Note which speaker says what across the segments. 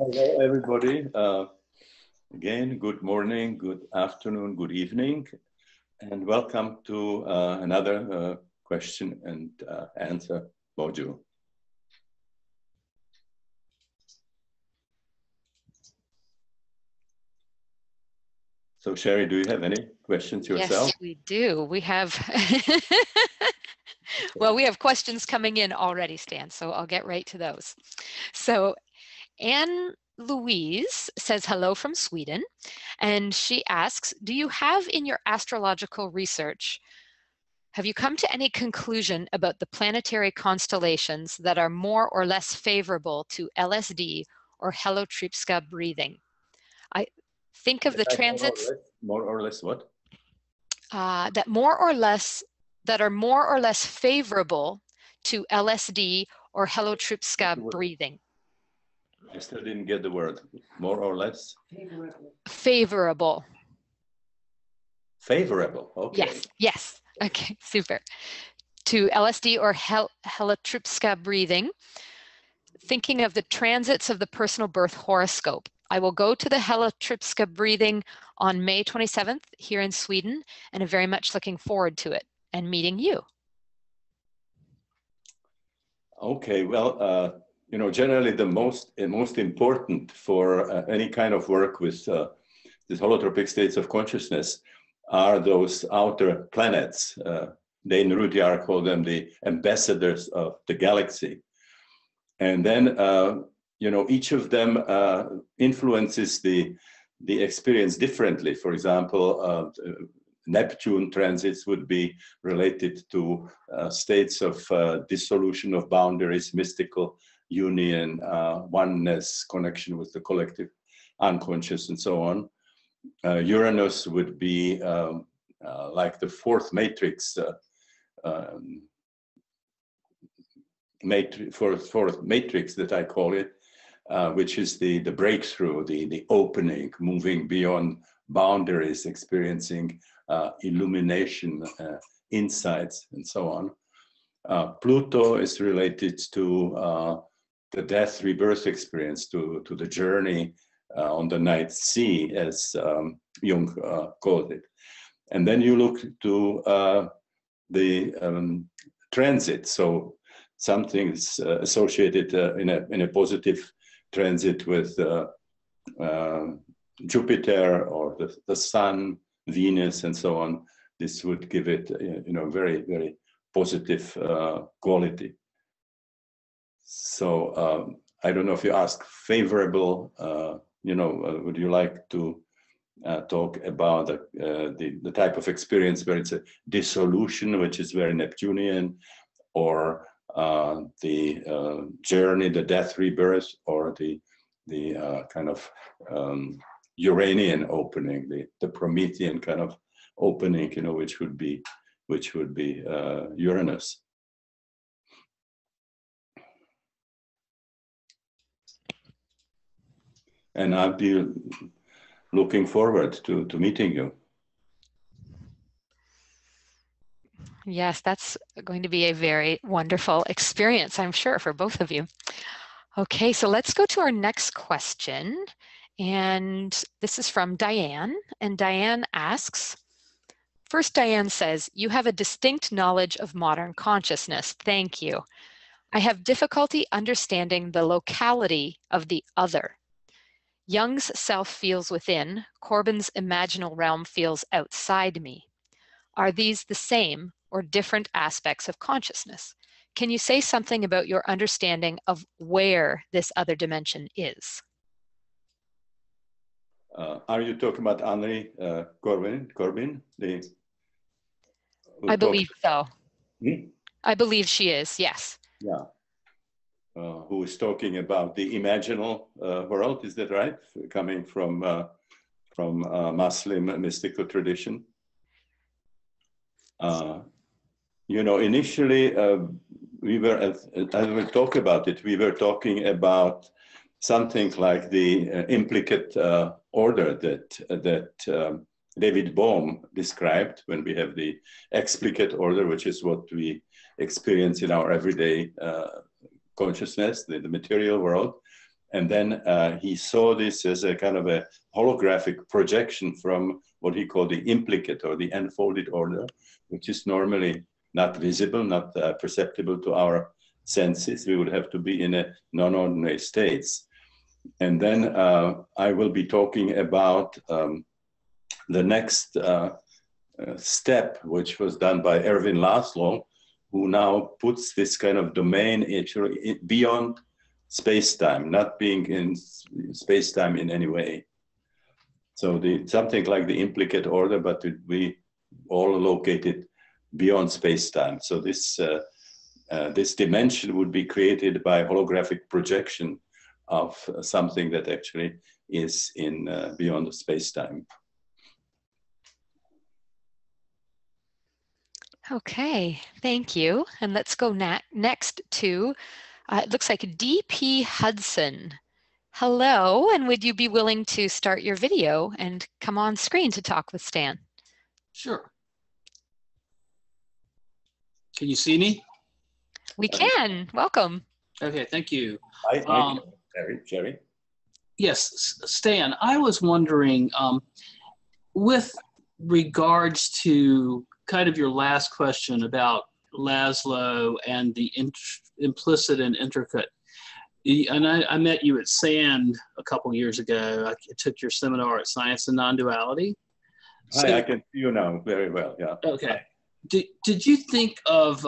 Speaker 1: Hello, everybody. Again, good morning, good afternoon, good evening, and welcome to another question and answer module. So, Sherry, do you have any questions yourself?
Speaker 2: Yes, we do. We have, well, we have questions coming in already, Stan, so I'll get right to those. So Anne Louise says hello from Sweden, and she asks, do you have in your astrological research, have you come to any conclusion about the planetary constellations that are more or less favorable to LSD or Holotripska breathing? I think of the transits.
Speaker 1: More or less what?
Speaker 2: That are more or less favorable to LSD or Holotripska breathing.
Speaker 1: I still didn't get the word. More or less?
Speaker 2: Favorable.
Speaker 1: Favorable, okay.
Speaker 2: Yes, yes. Okay, super. To LSD or Holotripska breathing, thinking of the transits of the personal birth horoscope. I will go to the Holotripska breathing on May 27th here in Sweden, and I'm very much looking forward to it and meeting you.
Speaker 1: Okay, well, you know, generally the most important for any kind of work with these holotropic states of consciousness are those outer planets. Dane Rudhyar called them the ambassadors of the galaxy. And then, you know, each of them influences the experience differently. For example, Neptune transits would be related to states of dissolution of boundaries, mystical union, oneness, connection with the collective unconscious, and so on. Uranus would be like the fourth matrix, fourth matrix that I call it, which is the breakthrough, the opening, moving beyond boundaries, experiencing illumination, insights, and so on. Pluto is related to the death rebirth experience, to the journey on the night sea, as Jung called it. And then you look to the transit. So something is associated in a positive transit with Jupiter or the Sun, Venus, and so on. This would give it, you know, very, very positive quality. So I don't know if you ask favorable, you know, would you like to talk about the type of experience where it's a dissolution, which is very Neptunian, or the journey, the death rebirth, or the kind of Uranian opening, the Promethean kind of opening, you know, which would be Uranus. And I'll be looking forward to meeting you.
Speaker 2: Yes, that's going to be a very wonderful experience, I'm sure, for both of you. Okay, so let's go to our next question. And this is from Diane. And Diane asks, first Diane says, you have a distinct knowledge of modern consciousness. Thank you. I have difficulty understanding the locality of the other. Jung's self feels within, Corbin's imaginal realm feels outside me. Are these the same or different aspects of consciousness? Can you say something about your understanding of where this other dimension is?
Speaker 1: Are you talking about Henri Corbin?
Speaker 2: I believe so.
Speaker 1: Hmm?
Speaker 2: I believe she is, yes.
Speaker 1: Yeah. Who is talking about the imaginal world, is that right? Coming from Muslim mystical tradition. You know, initially we were, as we talk about it, we were talking about something like the implicate order that David Bohm described, when we have the explicate order, which is what we experience in our everyday consciousness, the material world. And then he saw this as a kind of a holographic projection from what he called the implicate or the unfolded order, which is normally not visible, not perceptible to our senses. We would have to be in a non-ordinary states. And then I will be talking about the next step, which was done by Ervin Laszlo, who now puts this kind of domain actually beyond space-time, not being in space-time in any way. So something like the implicate order, but we all located beyond space-time. So this this dimension would be created by holographic projection of something that actually is in beyond space-time.
Speaker 2: Okay, thank you. And let's go next to, it looks like D.P. Hudson. Hello, and would you be willing to start your video and come on screen to talk with Stan?
Speaker 3: Sure. Can you see me?
Speaker 2: We can. Welcome.
Speaker 3: Okay, thank you.
Speaker 1: Hi, Jerry.
Speaker 3: Yes, Stan, I was wondering, with regards to kind of your last question about Laszlo and the implicit and intricate, and I met you at SAND a couple years ago. I took your seminar at Science and Non-Duality.
Speaker 1: Hi, so, I can see you now very well, yeah.
Speaker 3: Okay. Did you think of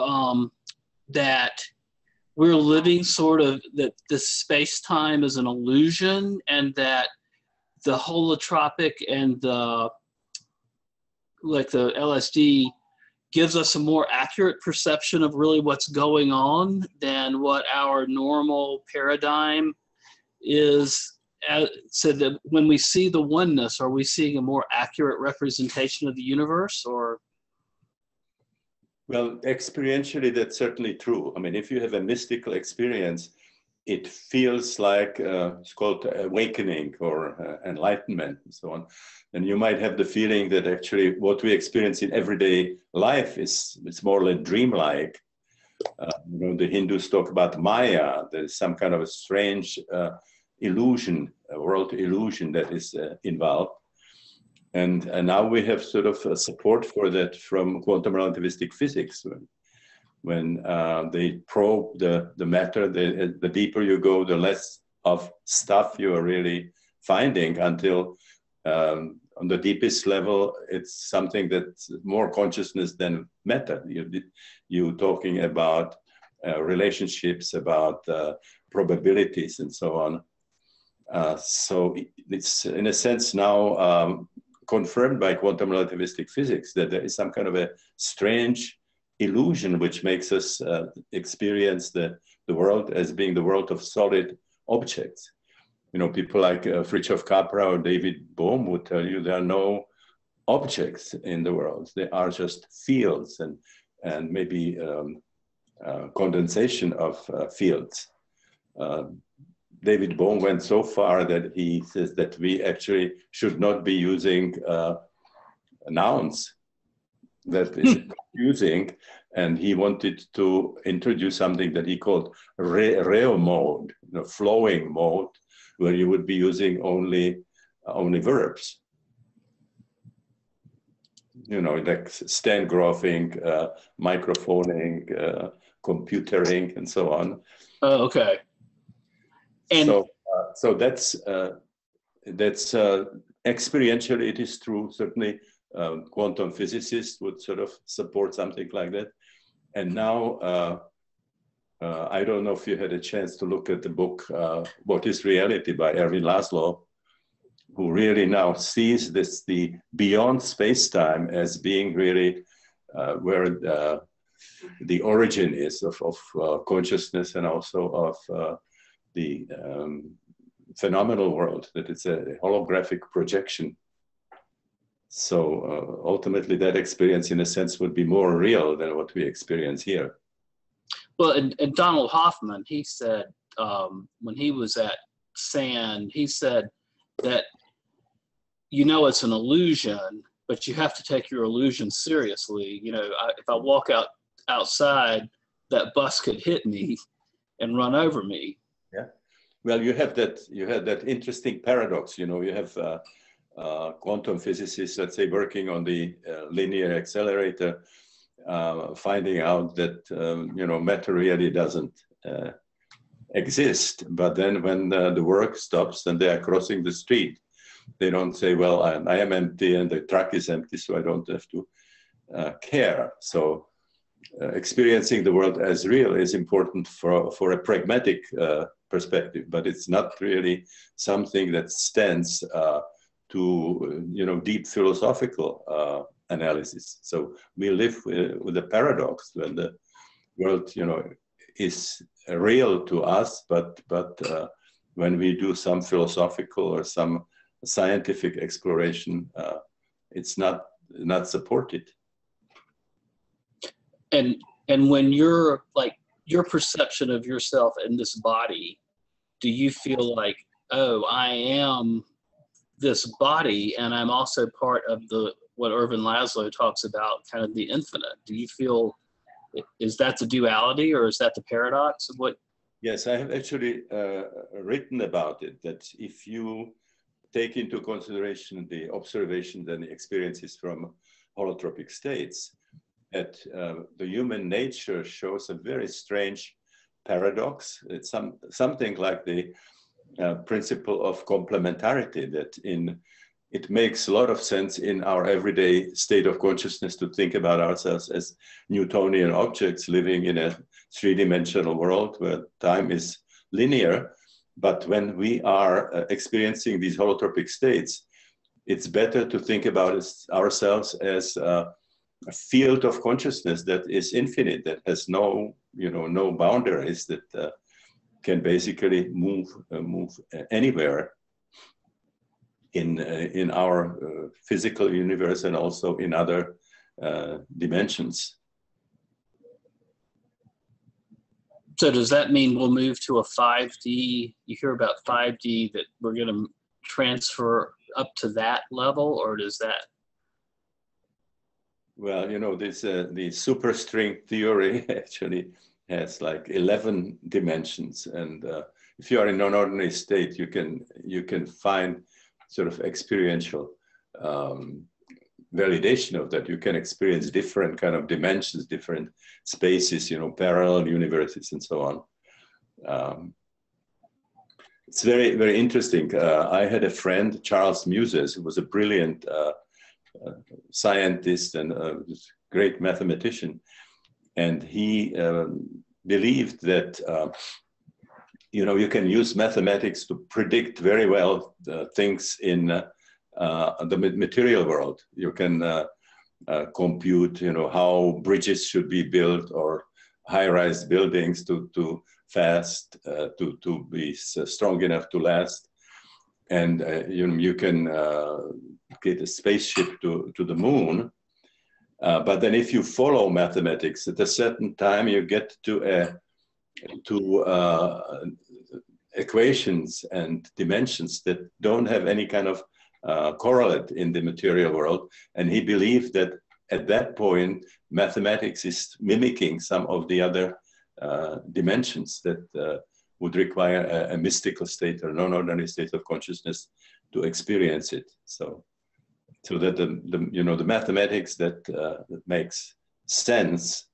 Speaker 3: that we're living sort of, that the space-time is an illusion, and that the holotropic and the LSD gives us a more accurate perception of really what's going on than what our normal paradigm is? So that when we see the oneness, are we seeing a more accurate representation of the universe, or?
Speaker 1: Well, experientially, that's certainly true. I mean, if you have a mystical experience, it feels like it's called awakening or enlightenment and so on. And you might have the feeling that actually what we experience in everyday life it's more or less dreamlike. You know, the Hindus talk about Maya. There's some kind of a strange illusion, a world illusion that is involved. And now we have sort of a support for that from quantum relativistic physics. When they probe the matter, the deeper you go, the less of stuff you are really finding, until on the deepest level, it's something that's more consciousness than matter. You're talking about relationships, about probabilities, and so on. So it's in a sense now confirmed by quantum relativistic physics that there is some kind of a strange illusion which makes us experience the world as being the world of solid objects. You know, people like Fritjof Capra or David Bohm would tell you there are no objects in the world. They are just fields and maybe condensation of fields. David Bohm went so far that he says that we actually should not be using nouns. That is confusing, and he wanted to introduce something that he called reo mode, flowing mode, where you would be using only verbs. You know, like stand-graphing, microphoning, computering, and so on.
Speaker 3: Oh, okay. And
Speaker 1: so that's experientially it is true. Certainly, quantum physicists would sort of support something like that. And now, I don't know if you had a chance to look at the book, What is Reality by Ervin Laszlo, who really now sees this, the beyond space-time as being really where the origin is of consciousness, and also of the phenomenal world, that it's a holographic projection. So ultimately that experience in a sense would be more real than what we experience here.
Speaker 3: Well, and Donald Hoffman, he said, when he was at SAND, he said that, you know, it's an illusion, but you have to take your illusion seriously. You know, if I walk outside, that bus could hit me and run over me.
Speaker 1: Yeah. Well, you have that interesting paradox. You know, you have quantum physicists, let's say, working on the linear accelerator, finding out that you know, matter really doesn't exist. But then when the work stops and they are crossing the street, they don't say, well, I am empty and the truck is empty, so I don't have to care. So experiencing the world as real is important for a pragmatic perspective, but it's not really something that stands to, you know, deep philosophical analysis. So we live with a paradox when the world, you know, is real to us, but when we do some philosophical or some scientific exploration, it's not supported.
Speaker 3: And when you're like, your perception of yourself in this body, do you feel like, oh, I am this body and I'm also part of what Ervin Laszlo talks about, kind of the infinite? Do you feel, is that the duality or is that the paradox of what?
Speaker 1: Yes, I have actually written about it, that if you take into consideration the observations and the experiences from holotropic states, that the human nature shows a very strange paradox. It's something like the principle of complementarity, that it makes a lot of sense in our everyday state of consciousness to think about ourselves as Newtonian objects living in a three-dimensional world where time is linear. But when we are experiencing these holotropic states, it's better to think about ourselves as a field of consciousness that is infinite, that has no, you know, no boundaries, that can basically move anywhere in our physical universe and also in other dimensions.
Speaker 3: So does that mean we'll move to a 5D? You hear about 5D, that we're going to transfer up to that level, or does that?
Speaker 1: Well, you know, this the superstring theory actually has like 11 dimensions, and if you are in non-ordinary state, you can find sort of experiential validation of that. You can experience different kind of dimensions, different spaces, you know, parallel universes and so on. It's very, very interesting. I had a friend, Charles Muses, who was a brilliant scientist and a great mathematician. And he believed that, you know, you can use mathematics to predict very well things in the material world. You can compute, you know, how bridges should be built or high-rise buildings to be strong enough to last. And you can get a spaceship to the moon. But then if you follow mathematics, at a certain time you get to equations and dimensions that don't have any kind of correlate in the material world. And he believed that at that point, mathematics is mimicking some of the other dimensions that would require a mystical state or non-ordinary state of consciousness to experience it. So that the mathematics that makes sense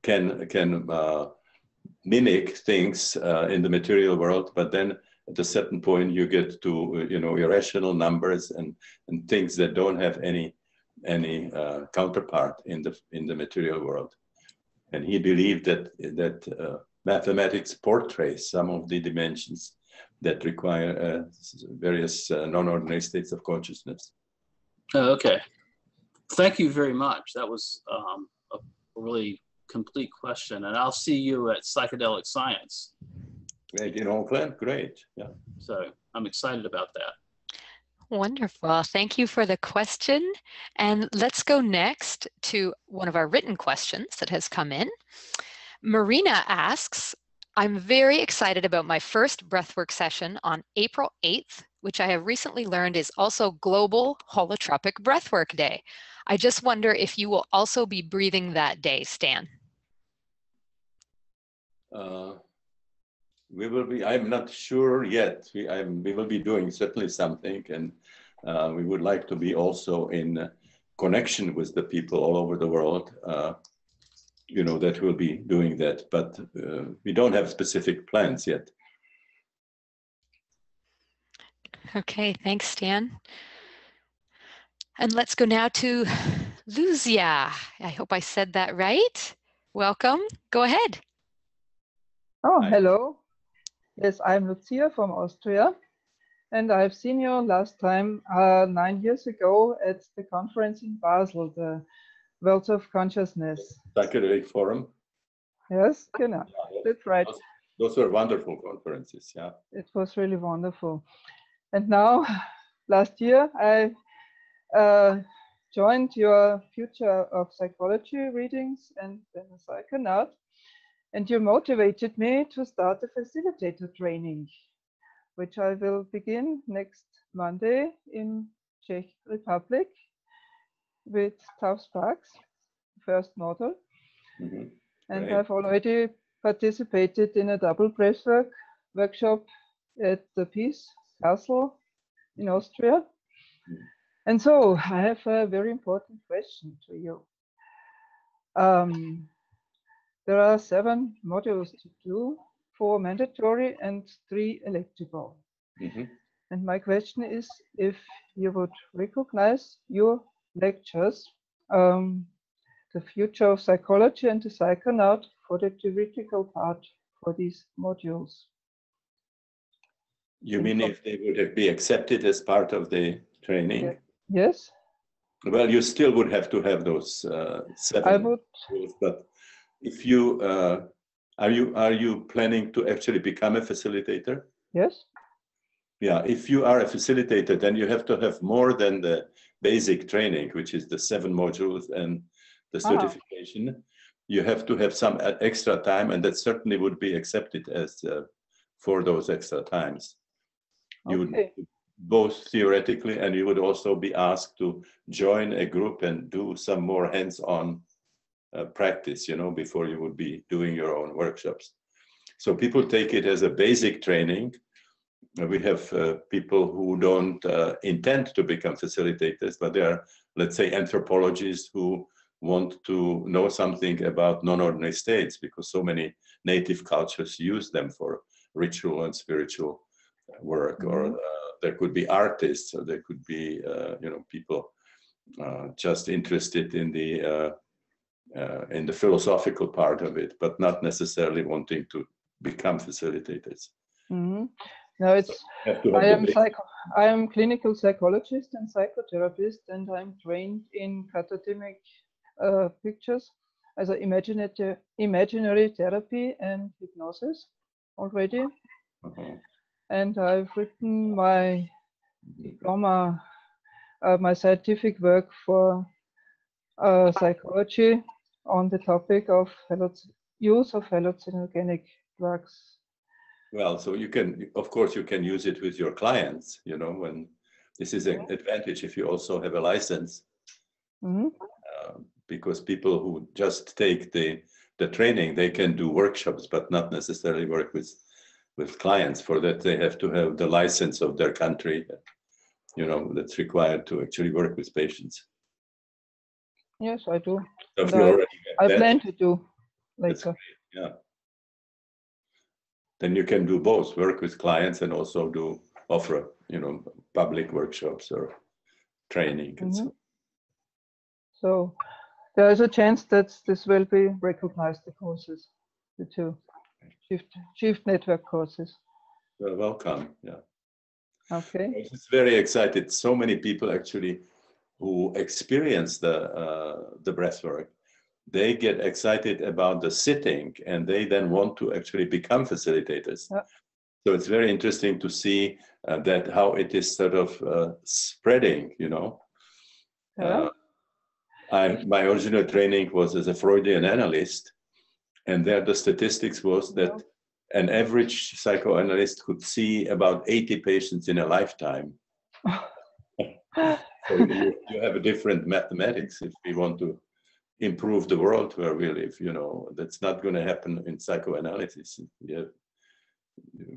Speaker 1: can mimic things in the material world, but then at a certain point you get to irrational numbers and things that don't have any counterpart in the material world. And he believed that mathematics portrays some of the dimensions that require various non-ordinary states of consciousness.
Speaker 3: Oh, okay. Thank you very much. That was a really complete question. And I'll see you at Psychedelic Science.
Speaker 1: Great, in Oakland? Great, yeah.
Speaker 3: So I'm excited about that.
Speaker 2: Wonderful. Thank you for the question. And let's go next to one of our written questions that has come in. Marina asks, I'm very excited about my first breathwork session on April 8th, which I have recently learned is also Global Holotropic Breathwork Day. I just wonder if you will also be breathing that day, Stan.
Speaker 1: we will be, I'm not sure yet. We will be doing certainly something, and we would like to be also in connection with the people all over the world, you know, that will be doing that. But we don't have specific plans yet.
Speaker 2: Okay, thanks, Stan. And let's go now to Luzia. I hope I said that right. Welcome. Go ahead.
Speaker 4: Oh,
Speaker 1: Hi.
Speaker 4: hello. Yes, I'm Lucia from Austria, and I've seen you last time 9 years ago at the conference in Basel, the Worlds of Consciousness.
Speaker 1: Psychedelic Forum.
Speaker 4: Yes, genau. That's right.
Speaker 1: Those were wonderful conferences, yeah.
Speaker 4: It was really wonderful. And now, last year, I joined your Future of Psychology readings and then a Psychonaut, and you motivated me to start a facilitator training, which I will begin next Monday in Czech Republic with Tav Sparks, first model.
Speaker 1: Mm-hmm.
Speaker 4: And
Speaker 1: Great.
Speaker 4: I've already participated in a double breathwork workshop at the Peace Castle in Austria.
Speaker 1: Mm.
Speaker 4: And so I have a very important question to you. There are 7 modules to do, 4 mandatory and 3 electable.
Speaker 1: Mm-hmm.
Speaker 4: And my question is if you would recognize your lectures, the Future of Psychology and the Psychonaut, for the theoretical part for these modules.
Speaker 1: You mean if they would be accepted as part of the training?
Speaker 4: Yeah. Yes,
Speaker 1: Well, you still would have to have those 7
Speaker 4: I would.
Speaker 1: rules, but if you are you planning to actually become a facilitator?
Speaker 4: Yes.
Speaker 1: Yeah, if you are a facilitator, then you have to have more than the basic training, which is the 7 modules and the certification. You have to have some extra time, and that certainly would be accepted as for those extra times. You
Speaker 4: Okay.
Speaker 1: would both theoretically, and you would also be asked to join a group and do some more hands-on practice, you know, before you would be doing your own workshops. So people take it as a basic training. We have people who don't intend to become facilitators, but they are, let's say, anthropologists who want to know something about non-ordinary states, because so many native cultures use them for ritual and spiritual work.
Speaker 4: Mm-hmm.
Speaker 1: Or there could be artists, or there could be you know, people just interested in the philosophical part of it, but not necessarily wanting to become facilitators.
Speaker 4: Mm-hmm. No, it's.
Speaker 1: So
Speaker 4: I am clinical psychologist and psychotherapist, and I'm trained in cathartic pictures, as imaginary therapy and hypnosis already. And I've written my diploma, my scientific work for psychology on the topic of use of hallucinogenic drugs.
Speaker 1: Well, so you can, of course, you can use it with your clients, you know, when this is an advantage if you also have a license.
Speaker 4: Mm-hmm.
Speaker 1: Because people who just take the training, they can do workshops, but not necessarily work with clients. For that, they have to have the license of their country, you know, that's required to actually work with patients.
Speaker 4: Yes, I do.
Speaker 1: So if you already have
Speaker 4: I
Speaker 1: that,
Speaker 4: plan to do
Speaker 1: that's
Speaker 4: later.
Speaker 1: great, yeah. Then you can do both, work with clients and also offer, you know, public workshops or training. And
Speaker 4: Mm-hmm. So there is a chance that this will be recognized, the courses, the 2 Shift Network courses.
Speaker 1: Well, welcome, yeah.
Speaker 4: Okay.
Speaker 1: I was very excited. So many people actually who experience the breathwork, they get excited about the sitting, and they then want to actually become facilitators.
Speaker 4: Yeah.
Speaker 1: So it's very interesting to see that how it is sort of spreading, you know.
Speaker 4: Yeah.
Speaker 1: My original training was as a Freudian analyst, and there the statistics was that an average psychoanalyst could see about 80 patients in a lifetime. So you have a different mathematics if we want to improve the world where we live, you know. That's not going to happen in psychoanalysis.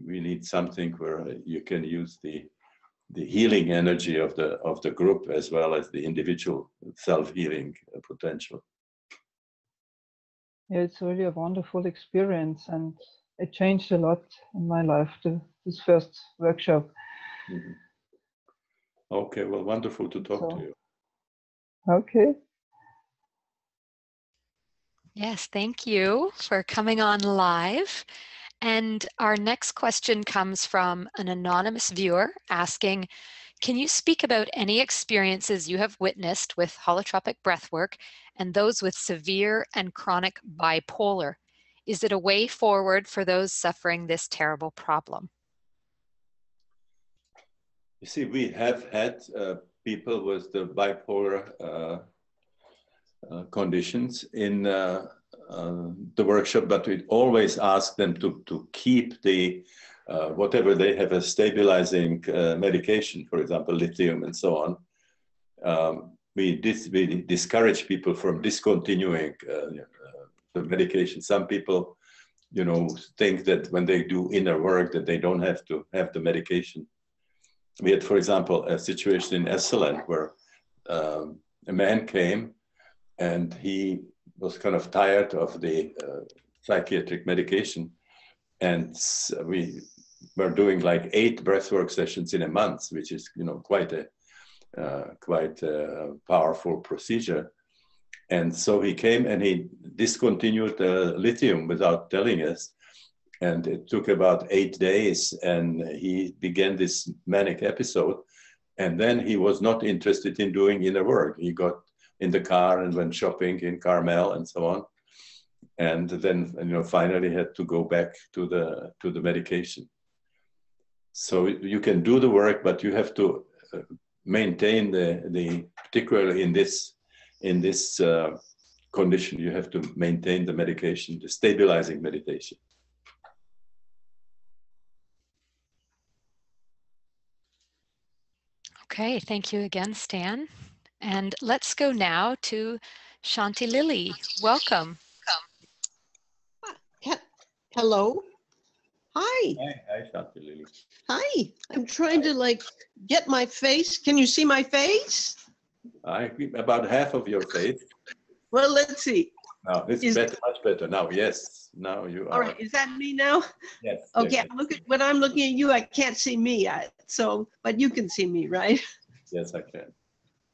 Speaker 1: we need something where you can use the healing energy of the group as well as the individual self-healing potential.
Speaker 4: Yeah, it's really a wonderful experience, and it changed a lot in my life, this first workshop.
Speaker 1: Mhm. Okay, well, wonderful to talk to you.
Speaker 4: Okay.
Speaker 2: Yes, thank you for coming on live. And our next question comes from an anonymous viewer asking, can you speak about any experiences you have witnessed with holotropic breathwork and those with severe and chronic bipolar? Is it a way forward for those suffering this terrible problem?
Speaker 1: You see, we have had people with the bipolar conditions in the workshop, but we always ask them to keep the whatever they have as stabilizing medication, for example, lithium and so on. We discourage people from discontinuing the medication. Some people, think that when they do inner work that they don't have to have the medication. We had, for example, a situation in Esalen where a man came and he was kind of tired of the psychiatric medication. And we were doing like 8 breathwork sessions in a month, which is, quite a powerful procedure. And so he came and he discontinued lithium without telling us. And it took about 8 days and he began this manic episode. And then he was not interested in doing inner work. He got in the car and went shopping in Carmel and so on. And then, finally had to go back to the medication. So you can do the work, but you have to maintain the particularly in this condition, you have to maintain the medication, the stabilizing meditation.
Speaker 2: Okay, thank you again, Stan. And let's go now to Shanti Lily. Welcome.
Speaker 5: Hello. Hi.
Speaker 1: Hi, Shanti Lily.
Speaker 5: Hi. I'm trying to get my face. Can you see my face?
Speaker 1: About half of your face.
Speaker 5: Well, let's see.
Speaker 1: No, it's better, much better now. Yes, now you are.
Speaker 5: All right. Is that me now?
Speaker 1: Yes.
Speaker 5: Okay.
Speaker 1: Yes.
Speaker 5: When I'm looking at you, I can't see me. But you can see me, right?
Speaker 1: Yes, I can.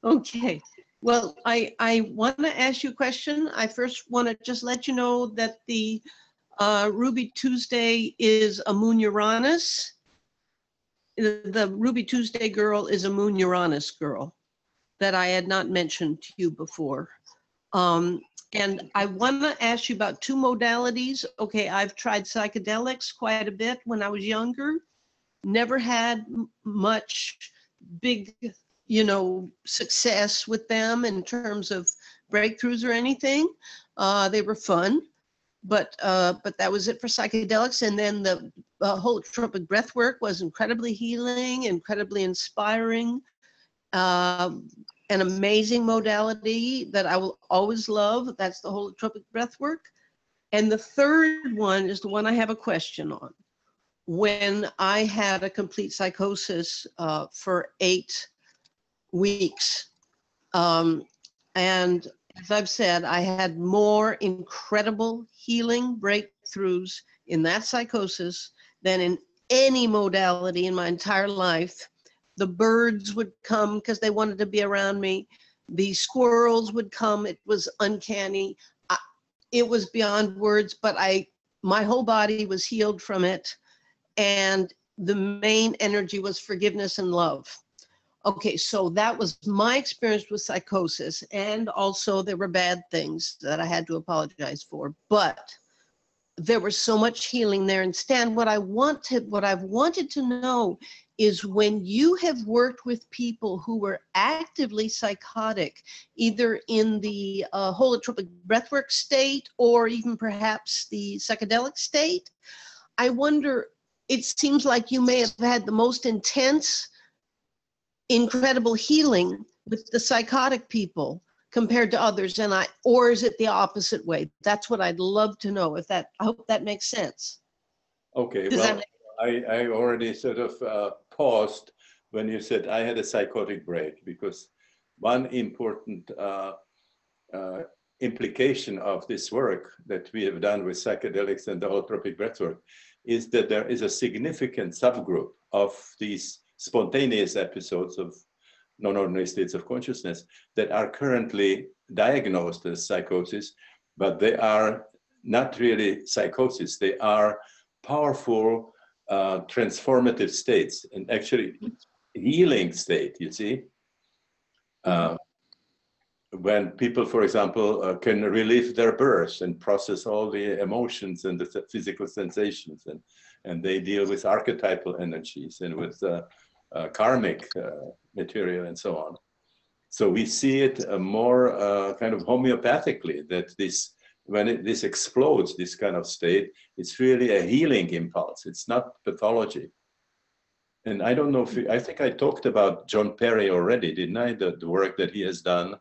Speaker 5: Okay. Well, I want to ask you a question. I first want to just let you know that the Ruby Tuesday is a moon Uranus. The Ruby Tuesday girl is a moon Uranus girl that I had not mentioned to you before. And I want to ask you about 2 modalities. Okay, I've tried psychedelics quite a bit when I was younger. Never had much big, success with them in terms of breakthroughs or anything. They were fun, but that was it for psychedelics. And then the holotropic breath work was incredibly healing, incredibly inspiring. An amazing modality that I will always love. That's the holotropic breath work. And the third one is the one I have a question on. When I had a complete psychosis for 8 weeks, and as I've said, I had more incredible healing breakthroughs in that psychosis than in any modality in my entire life. The birds would come because they wanted to be around me. The squirrels would come. It was uncanny. It was beyond words, but my whole body was healed from it. And the main energy was forgiveness and love. Okay, so that was my experience with psychosis. And also there were bad things that I had to apologize for, but there was so much healing there. And Stan, what I've wanted to know is when you have worked with people who were actively psychotic, either in the holotropic breathwork state or even perhaps the psychedelic state, I wonder, it seems like you may have had the most intense, incredible healing with the psychotic people compared to others, or is it the opposite way? That's what I'd love to know. I hope that makes sense.
Speaker 1: Okay,
Speaker 5: Does that
Speaker 1: well, I already sort of paused when you said I had a psychotic break, because one important implication of this work that we have done with psychedelics and the holotropic breathwork is that there is a significant subgroup of these spontaneous episodes of non-ordinary states of consciousness that are currently diagnosed as psychosis, but they are not really psychosis. They are powerful transformative states, and actually healing state, you see. When people, for example, can relive their birth and process all the emotions and the physical sensations, and they deal with archetypal energies and with karmic material and so on. So we see it more kind of homeopathically, that this, when this explodes, this kind of state, it's really a healing impulse. It's not pathology. And I don't know if, I think I talked about John Perry already, didn't I? The work that he has done.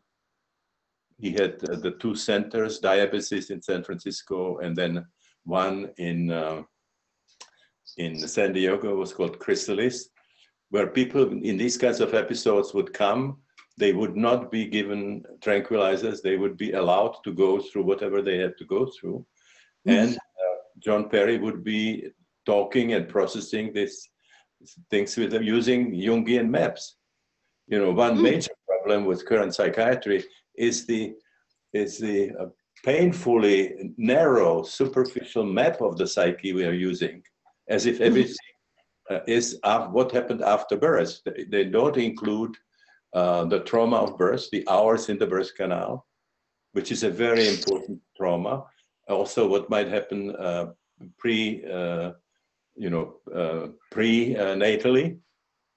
Speaker 1: He had the two centers, Diabasis in San Francisco, and then one in San Diego was called Chrysalis, where people in these kinds of episodes would come. They would not be given tranquilizers. They would be allowed to go through whatever they had to go through. And John Perry would be talking and processing these things with them using Jungian maps. You know, one major problem with current psychiatry is the painfully narrow, superficial map of the psyche we are using, as if everything is what happened after birth. They don't include the trauma of birth, the hours in the birth canal, which is a very important trauma. Also, what might happen prenatally,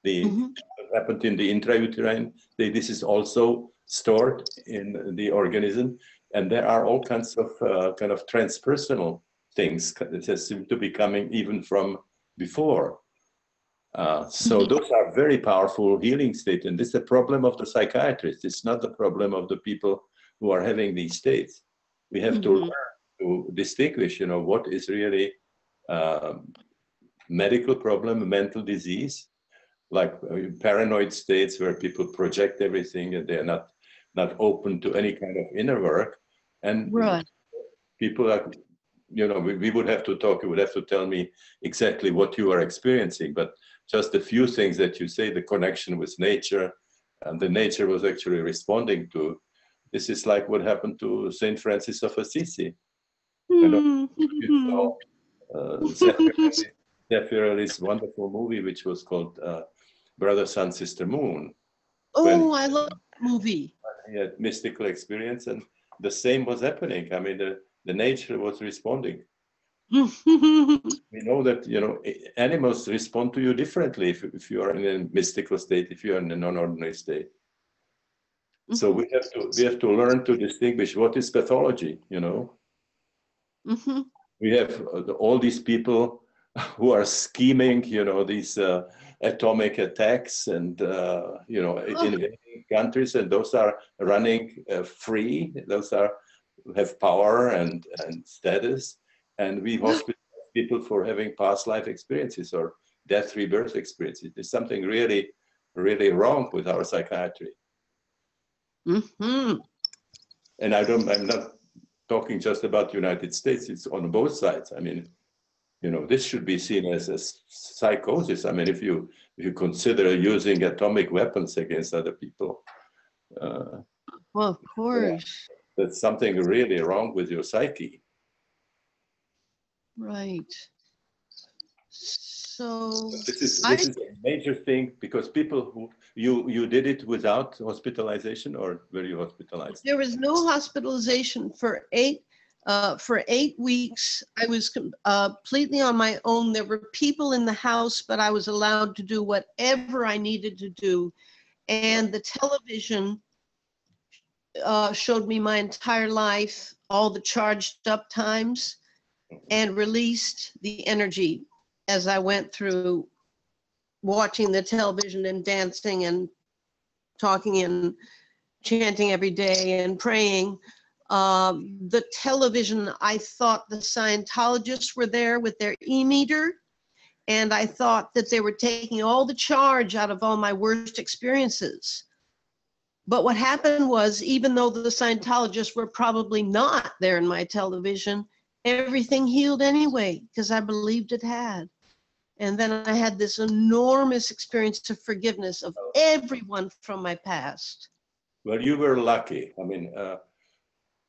Speaker 1: what happened in the intrauterine. This is also stored in the organism, and there are all kinds of kind of transpersonal things that seem to be coming even from before. So those are very powerful healing states, and this is the problem of the psychiatrist. It's not the problem of the people who are having these states. We have to learn to distinguish, you know, what is really medical problem, mental disease, like paranoid states where people project everything and they're not open to any kind of inner work. And people are, you know, we would have to talk, you would have to tell me exactly what you are experiencing, but just a few things that you say, the connection with nature, and the nature was actually responding to. This is like what happened to Saint Francis of Assisi. Zeffirelli's wonderful movie, which was called Brother, Sun, Sister, Moon.
Speaker 5: Oh, I love that movie.
Speaker 1: He had mystical experience, and the same was happening. I mean, the nature was responding. We know that, you know, animals respond to you differently if you are in a mystical state, if you are in a non-ordinary state. So we have to learn to distinguish what is pathology, you know. We have all these people who are scheming, you know, these atomic attacks and, you know, invading countries, and those are running free. Those have power and status. And we hospitalize people for having past life experiences or death rebirth experiences. There's something really, really wrong with our psychiatry. And I'm not talking just about the United States, it's on both sides. I mean, you know, this should be seen as a psychosis. I mean, if you consider using atomic weapons against other people.
Speaker 5: Well, of course.
Speaker 1: That's something really wrong with your psyche.
Speaker 5: Right. So
Speaker 1: this is a major thing, because people who you did it without hospitalization, or were you hospitalized?
Speaker 5: There was no hospitalization for 8 weeks. I was completely on my own. There were people in the house, but I was allowed to do whatever I needed to do. And the television showed me my entire life, all the charged up times, and released the energy as I went through watching the television and dancing and talking and chanting every day and praying. The television, I thought the Scientologists were there with their e-meter, and I thought that they were taking all the charge out of all my worst experiences. But what happened was, even though the Scientologists were probably not there in my television, everything healed anyway, because I believed it had. And then I had this enormous experience of forgiveness of everyone from my past.
Speaker 1: Well, you were lucky. I mean,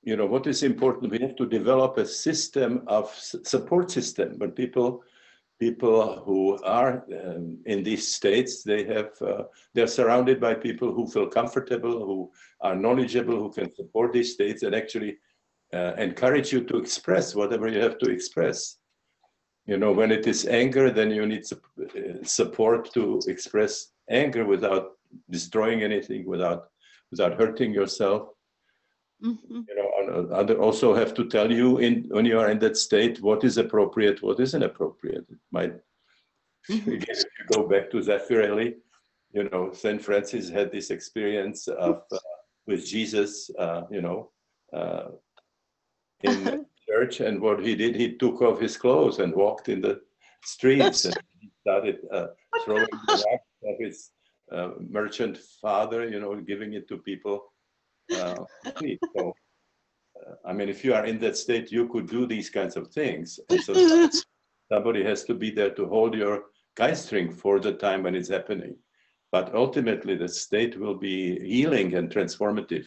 Speaker 1: you know, what is important, we have to develop a system of support system. When people who are in these states, they're surrounded by people who feel comfortable, who are knowledgeable, who can support these states and actually encourage you to express whatever you have to express. You know, when it is anger, then you need support to express anger without destroying anything, without hurting yourself.
Speaker 5: Mm-hmm.
Speaker 1: You know, and I also have to tell you when you are in that state, what is appropriate, what isn't appropriate. It might, again, if you go back to Zeffirelli, you know, St. Francis had this experience of with Jesus, you know, in church, and what he did, he took off his clothes and walked in the streets, and he started throwing the rocks of his merchant father, you know, giving it to people. So, I mean, if you are in that state, you could do these kinds of things. And so somebody has to be there to hold your guy string for the time when it's happening. But ultimately, the state will be healing and transformative.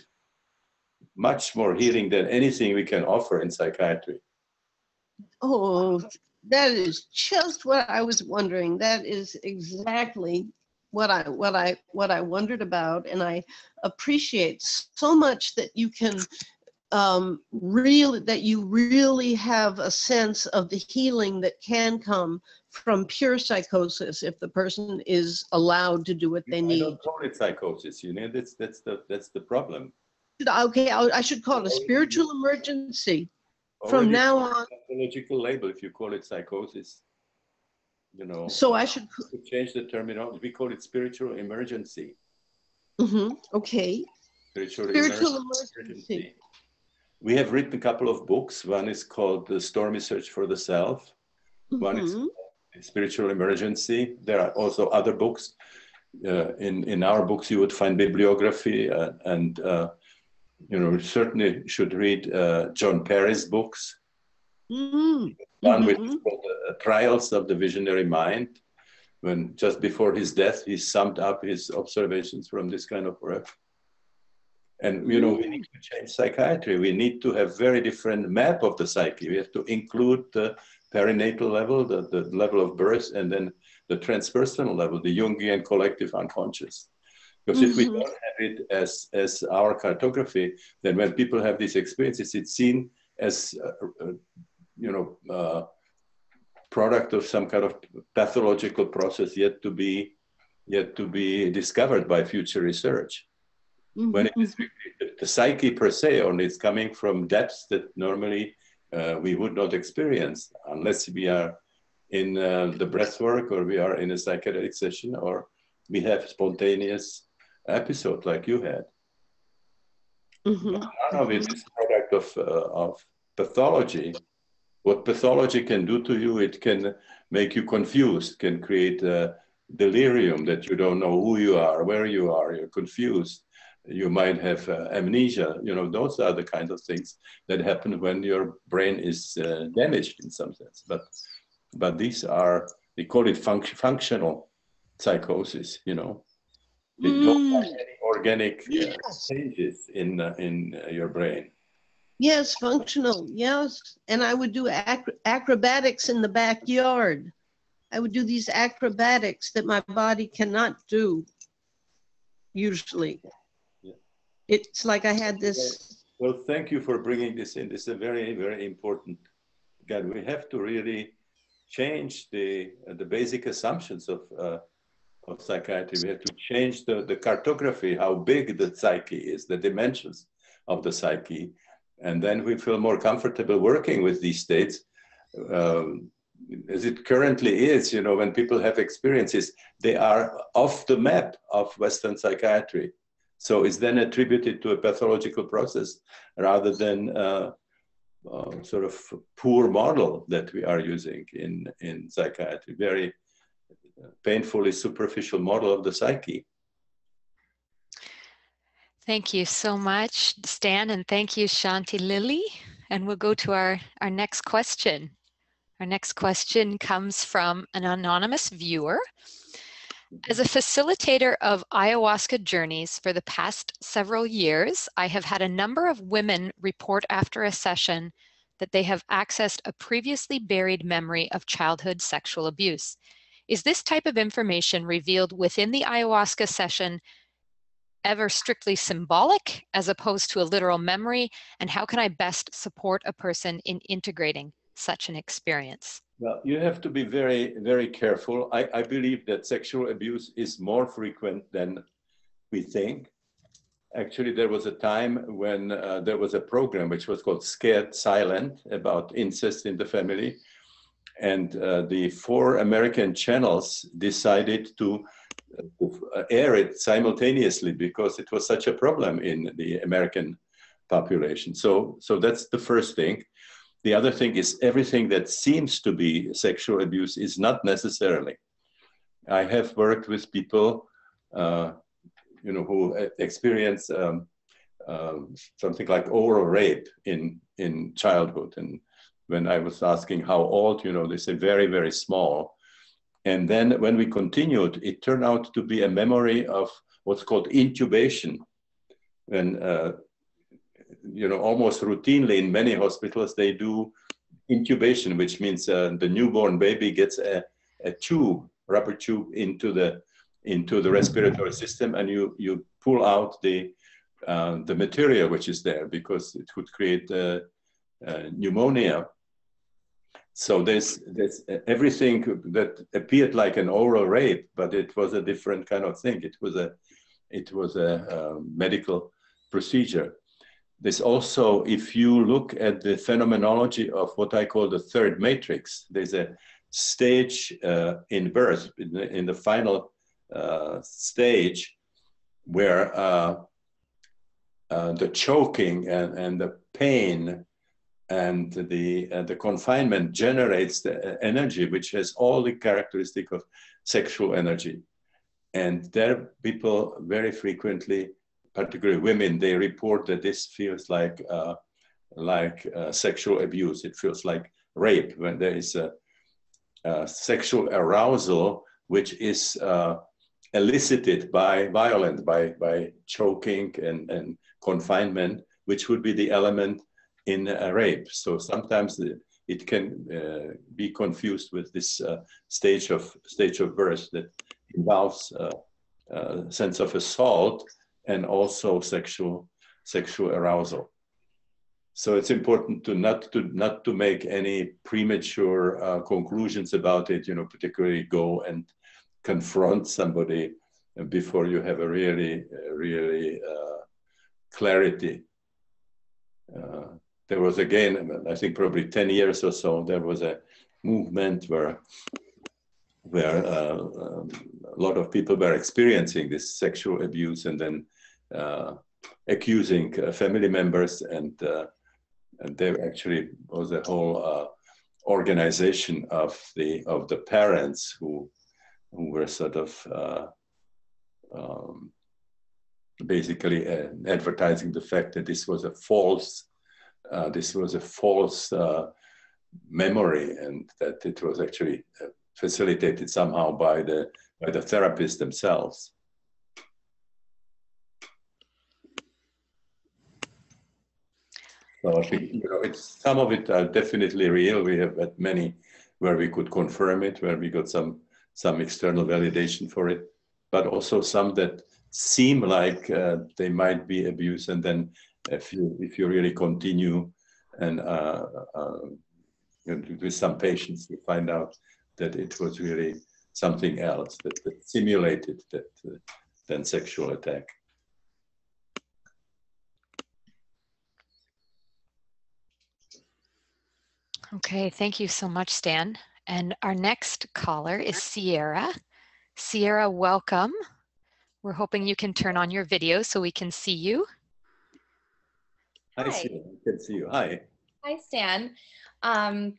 Speaker 1: Much more healing than anything we can offer in psychiatry.
Speaker 5: Oh, that is just what I was wondering. That is exactly what I wondered about, and I appreciate so much that you can really have a sense of the healing that can come from pure psychosis if the person is allowed to do what they need.
Speaker 1: I don't call it psychosis. You know, that's the problem.
Speaker 5: Okay, I should call it a spiritual emergency from now on.
Speaker 1: Pathological label, if you call it psychosis, you know.
Speaker 5: So I should
Speaker 1: change the terminology. We call it spiritual emergency.
Speaker 5: Mm-hmm. Okay.
Speaker 1: Spiritual
Speaker 5: emergency.
Speaker 1: We have written a couple of books. One is called The Stormy Search for the Self. Mm-hmm. One is Spiritual Emergency. There are also other books. In our books, you would find bibliography and you know, certainly should read John Perry's books. Mm-hmm. One which is called Trials of the Visionary Mind, when just before his death, he summed up his observations from this kind of work. And, you know, we need to change psychiatry. We need to have very different map of the psyche. We have to include the perinatal level, the level of birth, and then the transpersonal level, the Jungian collective unconscious. Because if we don't have it as our cartography, then when people have these experiences, it's seen as, you know, product of some kind of pathological process yet to be discovered by future research. Mm-hmm. When it is the psyche per se, only it's coming from depths that normally we would not experience unless we are in the breath work, or we are in a psychedelic session, or we have spontaneous episode like you had. Mm-hmm. None of it is product of pathology. What pathology can do to you, it can make you confused, can create a delirium that you don't know who you are, where you are, you're confused. You might have amnesia. You know, those are the kinds of things that happen when your brain is damaged in some sense. But these are, they call it functional psychosis, you know. They don't have any organic changes in your brain.
Speaker 5: Yes, functional, yes. And I would do acrobatics in the backyard. I would do these acrobatics that my body cannot do, usually. Yeah. It's like I had this.
Speaker 1: Well, thank you for bringing this in. This is a very, very important. God, we have to really change the basic assumptions of psychiatry. We have to change the cartography, how big the psyche is, the dimensions of the psyche. And then we feel more comfortable working with these states. As it currently is, you know, when people have experiences, they are off the map of Western psychiatry. So it's then attributed to a pathological process rather than sort of poor model that we are using in psychiatry, very painfully superficial model of the psyche.
Speaker 2: Thank you so much, Stan, and thank you, Shanti Lily. And we'll go to our next question. Our next question comes from an anonymous viewer. As a facilitator of ayahuasca journeys for the past several years, I have had a number of women report after a session that they have accessed a previously buried memory of childhood sexual abuse. Is this type of information revealed within the ayahuasca session ever strictly symbolic as opposed to a literal memory? And how can I best support a person in integrating such an experience?
Speaker 1: Well, you have to be very, very careful. I believe that sexual abuse is more frequent than we think. Actually, there was a time when there was a program which was called Scared Silent about incest in the family. And the 4 American channels decided to air it simultaneously because it was such a problem in the American population. So that's the first thing. The other thing is everything that seems to be sexual abuse is not necessarily. I have worked with people, who experience something like oral rape in childhood. And when I was asking how old, they said very, very small. And then when we continued, it turned out to be a memory of what's called intubation. When almost routinely in many hospitals, they do intubation, which means the newborn baby gets a tube, rubber tube into the respiratory system, and you pull out the material which is there because it could create pneumonia. So there's everything that appeared like an oral rape, but it was a different kind of thing. It was a medical procedure. There's also, if you look at the phenomenology of what I call the third matrix, there's a stage in birth, in the final stage, where the choking and the pain and the confinement generates the energy, which has all the characteristic of sexual energy. And there people very frequently, particularly women, they report that this feels like sexual abuse. It feels like rape when there is a sexual arousal, which is elicited by violence, by choking and confinement, which would be the element in a rape. So sometimes it can be confused with this stage of birth that involves a sense of assault and also sexual arousal. So it's important to not to make any premature conclusions about it. Particularly go and confront somebody before you have a really clarity. There was, again, I think probably 10 years or so, there was a movement where a lot of people were experiencing this sexual abuse and then accusing family members, and there actually was a whole organization of the parents who were sort of basically advertising the fact that this was a false memory, and that it was actually facilitated somehow by the therapists themselves. So I think some of it are definitely real. We have had many where we could confirm it, where we got some external validation for it, but also some that seem like they might be abuse, and then if you really continue and with some patients, you find out that it was really something else that simulated that than sexual attack.
Speaker 2: Okay, thank you so much, Stan. And our next caller is Sierra. Sierra, welcome. We're hoping you can turn on your video so we can see you.
Speaker 1: I see you. I can see you. Hi.
Speaker 6: Hi, Stan.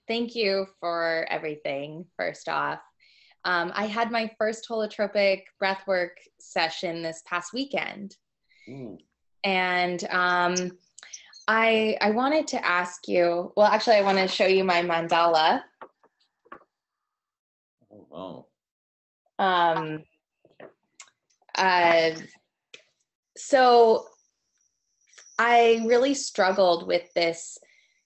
Speaker 6: Thank you for everything, first off. I had my first holotropic breathwork session this past weekend. And I wanted to ask you, well, actually, I want to show you my mandala.
Speaker 1: Oh, wow.
Speaker 6: So I really struggled with this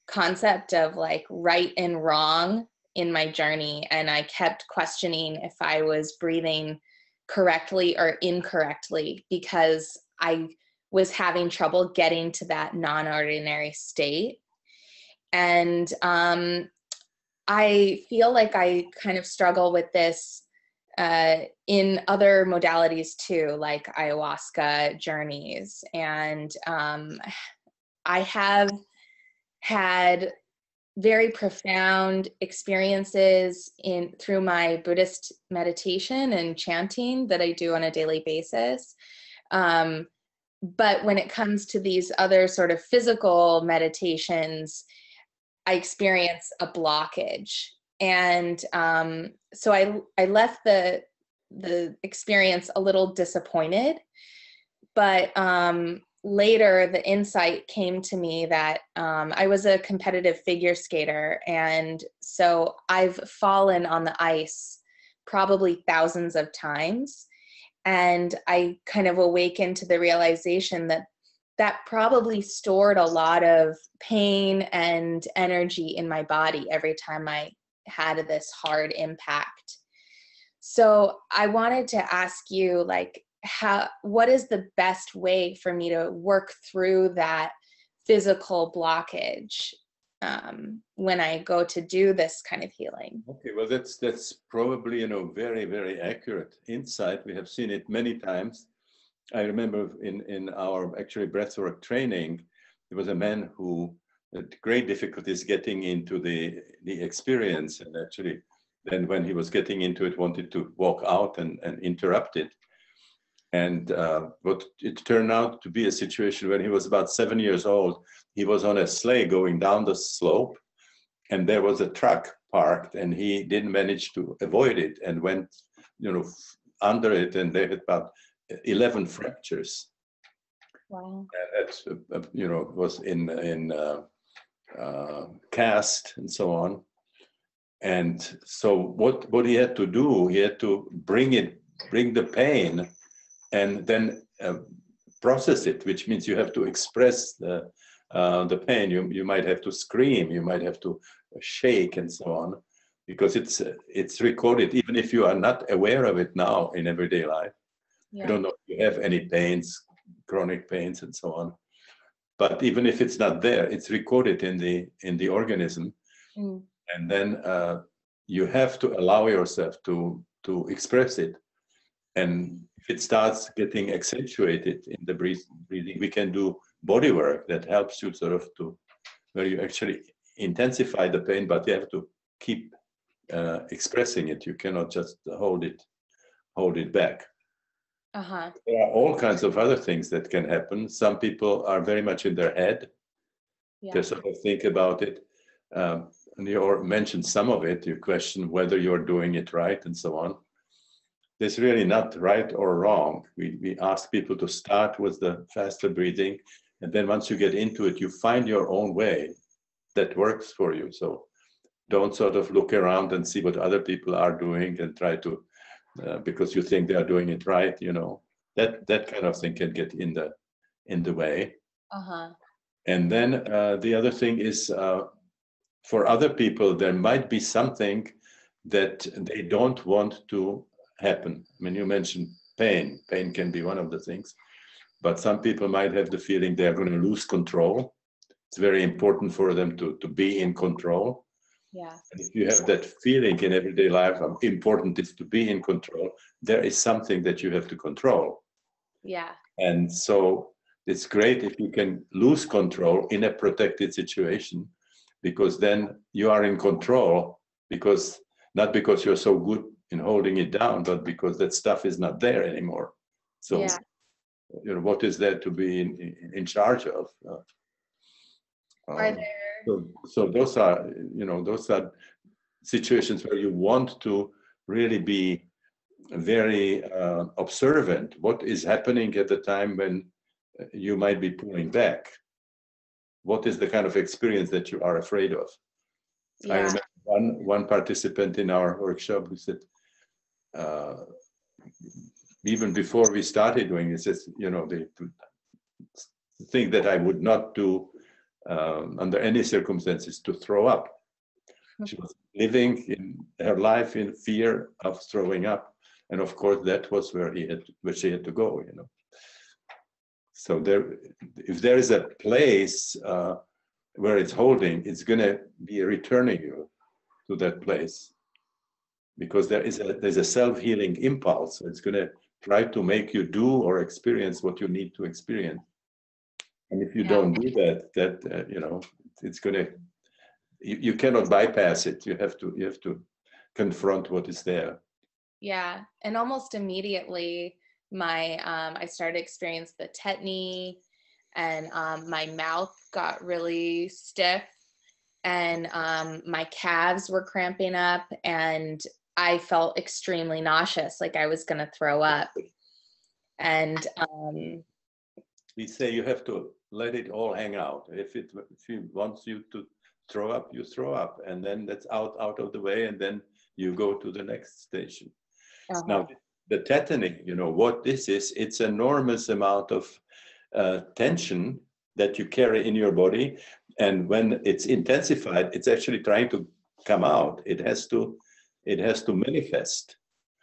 Speaker 6: concept of like right and wrong in my journey. And I kept questioning if I was breathing correctly or incorrectly because I was having trouble getting to that non-ordinary state. And I feel like I kind of struggle with this in other modalities too, like ayahuasca journeys. And I have had very profound experiences through my Buddhist meditation and chanting that I do on a daily basis. But when it comes to these other sort of physical meditations, I experience a blockage. And so I left the experience a little disappointed, but later the insight came to me that I was a competitive figure skater. And so I've fallen on the ice probably thousands of times. And I kind of awakened to the realization that that probably stored a lot of pain and energy in my body every time I had this hard impact. So I wanted to ask you, like, what is the best way for me to work through that physical blockage when I go to do this kind of healing?
Speaker 1: Okay, well, that's probably, very, very accurate insight. We have seen it many times. I remember in our actually breathwork training, there was a man who had great difficulties getting into the experience, and actually then when he was getting into it, wanted to walk out and interrupt it. And but it turned out to be a situation when he was about 7 years old. He was on a sleigh going down the slope, and there was a truck parked, and he didn't manage to avoid it and went, under it, and they had about 11 fractures.
Speaker 6: Wow.
Speaker 1: And that, was in cast and so on. And so what he had to do, he had to bring the pain and then process it, which means you have to express the pain. You might have to scream, you might have to shake and so on, because it's recorded, even if you are not aware of it now in everyday life.
Speaker 6: Yeah.
Speaker 1: I don't know if you have any pains, chronic pains and so on. But even if it's not there, it's recorded in the organism.
Speaker 6: Mm.
Speaker 1: And then you have to allow yourself to express it. And if it starts getting accentuated in the breathing, we can do body work that helps you sort of where you actually intensify the pain, but you have to keep expressing it. You cannot just hold it back.
Speaker 6: Uh-huh.
Speaker 1: There are all kinds of other things that can happen. Some people are very much in their head.
Speaker 6: Yeah.
Speaker 1: They sort of think about it. And you mentioned some of it. You question whether you're doing it right and so on. There's really not right or wrong. We ask people to start with the faster breathing. And then once you get into it, you find your own way that works for you. So don't sort of look around and see what other people are doing and try to, because you think they are doing it right, that kind of thing can get in the way.
Speaker 6: Uh-huh.
Speaker 1: And then the other thing is, for other people, there might be something that they don't want to happen. I mean, you mentioned pain. Pain can be one of the things, but some people might have the feeling they're going to lose control. It's very important for them to be in control.
Speaker 6: Yeah.
Speaker 1: And if you have that feeling in everyday life, how important it is to be in control, there is something that you have to control.
Speaker 6: Yeah.
Speaker 1: And so it's great if you can lose control in a protected situation, because then you are in control, not because you're so good in holding it down, but because that stuff is not there anymore. So,
Speaker 6: Yeah.
Speaker 1: you know, what is there to be in charge of?
Speaker 6: Are there,
Speaker 1: So those are, you know, those are situations where you want to really be very observant. What is happening at the time when you might be pulling back? What is the kind of experience that you are afraid of? I
Speaker 6: yeah,
Speaker 1: remember one participant in our workshop who said, even before we started doing it, says, you know, the thing that I would not do under any circumstances to throw up. She was living in her life in fear of throwing up, and of course that was where she had to go. You know, so there, if there is a place where it's holding, it's going to be returning you to that place, because there's a self-healing impulse. So it's going to try to make you do or experience what you need to experience. And if you don't do that, you know, it's going to, you cannot bypass it. You have to confront what is there.
Speaker 6: yeah. And almost immediately, I started to experience the tetany, and my mouth got really stiff, and my calves were cramping up, and I felt extremely nauseous, like I was going to throw up. And
Speaker 1: We say you have to let it all hang out. If it wants you to throw up, you throw up, and then that's out of the way, and then you go to the next station. Now, the tetany, you know what this is? It's an enormous amount of tension that you carry in your body, and when it's intensified, it's actually trying to come out. It has to manifest.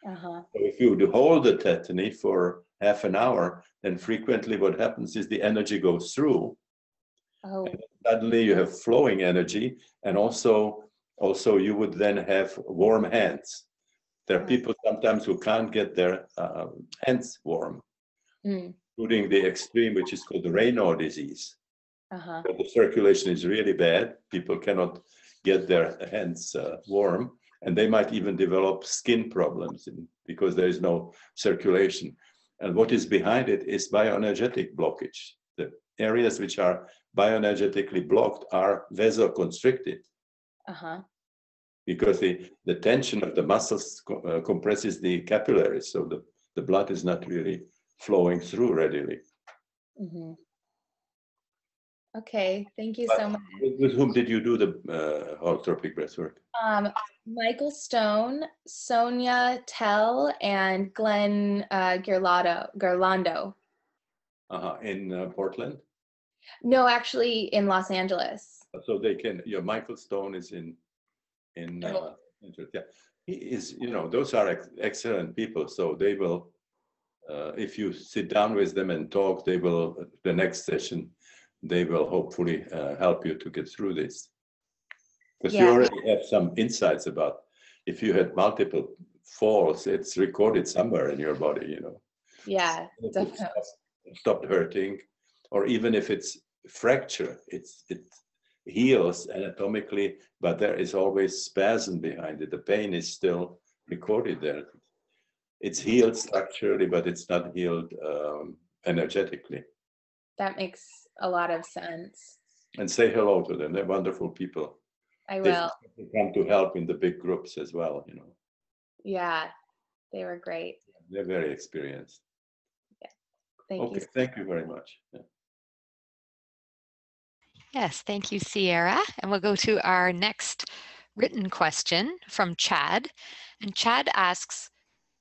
Speaker 1: So if you hold the tetany for half an hour, then frequently what happens is the energy goes through. And suddenly you have flowing energy, and also you would then have warm hands. There are people sometimes who can't get their hands warm, including the extreme, which is called the Raynaud disease. But the circulation is really bad. People cannot get their hands warm, and they might even develop skin problems because there is no circulation. And what is behind it is bioenergetic blockage. The areas which are bioenergetically blocked are vasoconstricted. Because the tension of the muscles compresses the capillaries, so the blood is not really flowing through readily.
Speaker 6: Okay, thank you so much.
Speaker 1: With whom did you do the holotropic breathwork?
Speaker 6: Michael Stone, Sonia Tell, and Glenn Garlando.
Speaker 1: In Portland?
Speaker 6: No, actually in Los Angeles.
Speaker 1: So they can. Michael Stone is in yeah. He is. You know, those are excellent people. So they will, if you sit down with them and talk, they will. The next session, they will hopefully help you to get through this. Because you already have some insights about if you had multiple falls, it's recorded somewhere in your body, you know.
Speaker 6: Yeah, definitely.
Speaker 1: Stopped hurting, or even if it's fracture, it heals anatomically, but there is always spasm behind it. The pain is still recorded there. It's healed structurally, but it's not healed energetically. That
Speaker 6: makes a lot of sense.
Speaker 1: And say hello to them. They're wonderful people.
Speaker 6: I will.
Speaker 1: They come to help in the big groups as well, you know.
Speaker 6: Yeah, they were great.
Speaker 1: They're very experienced.
Speaker 6: Yeah. Thank you.
Speaker 1: Okay, thank you very much. Yeah.
Speaker 2: Yes, thank you, Sierra. And we'll go to our next written question from Chad. And Chad asks,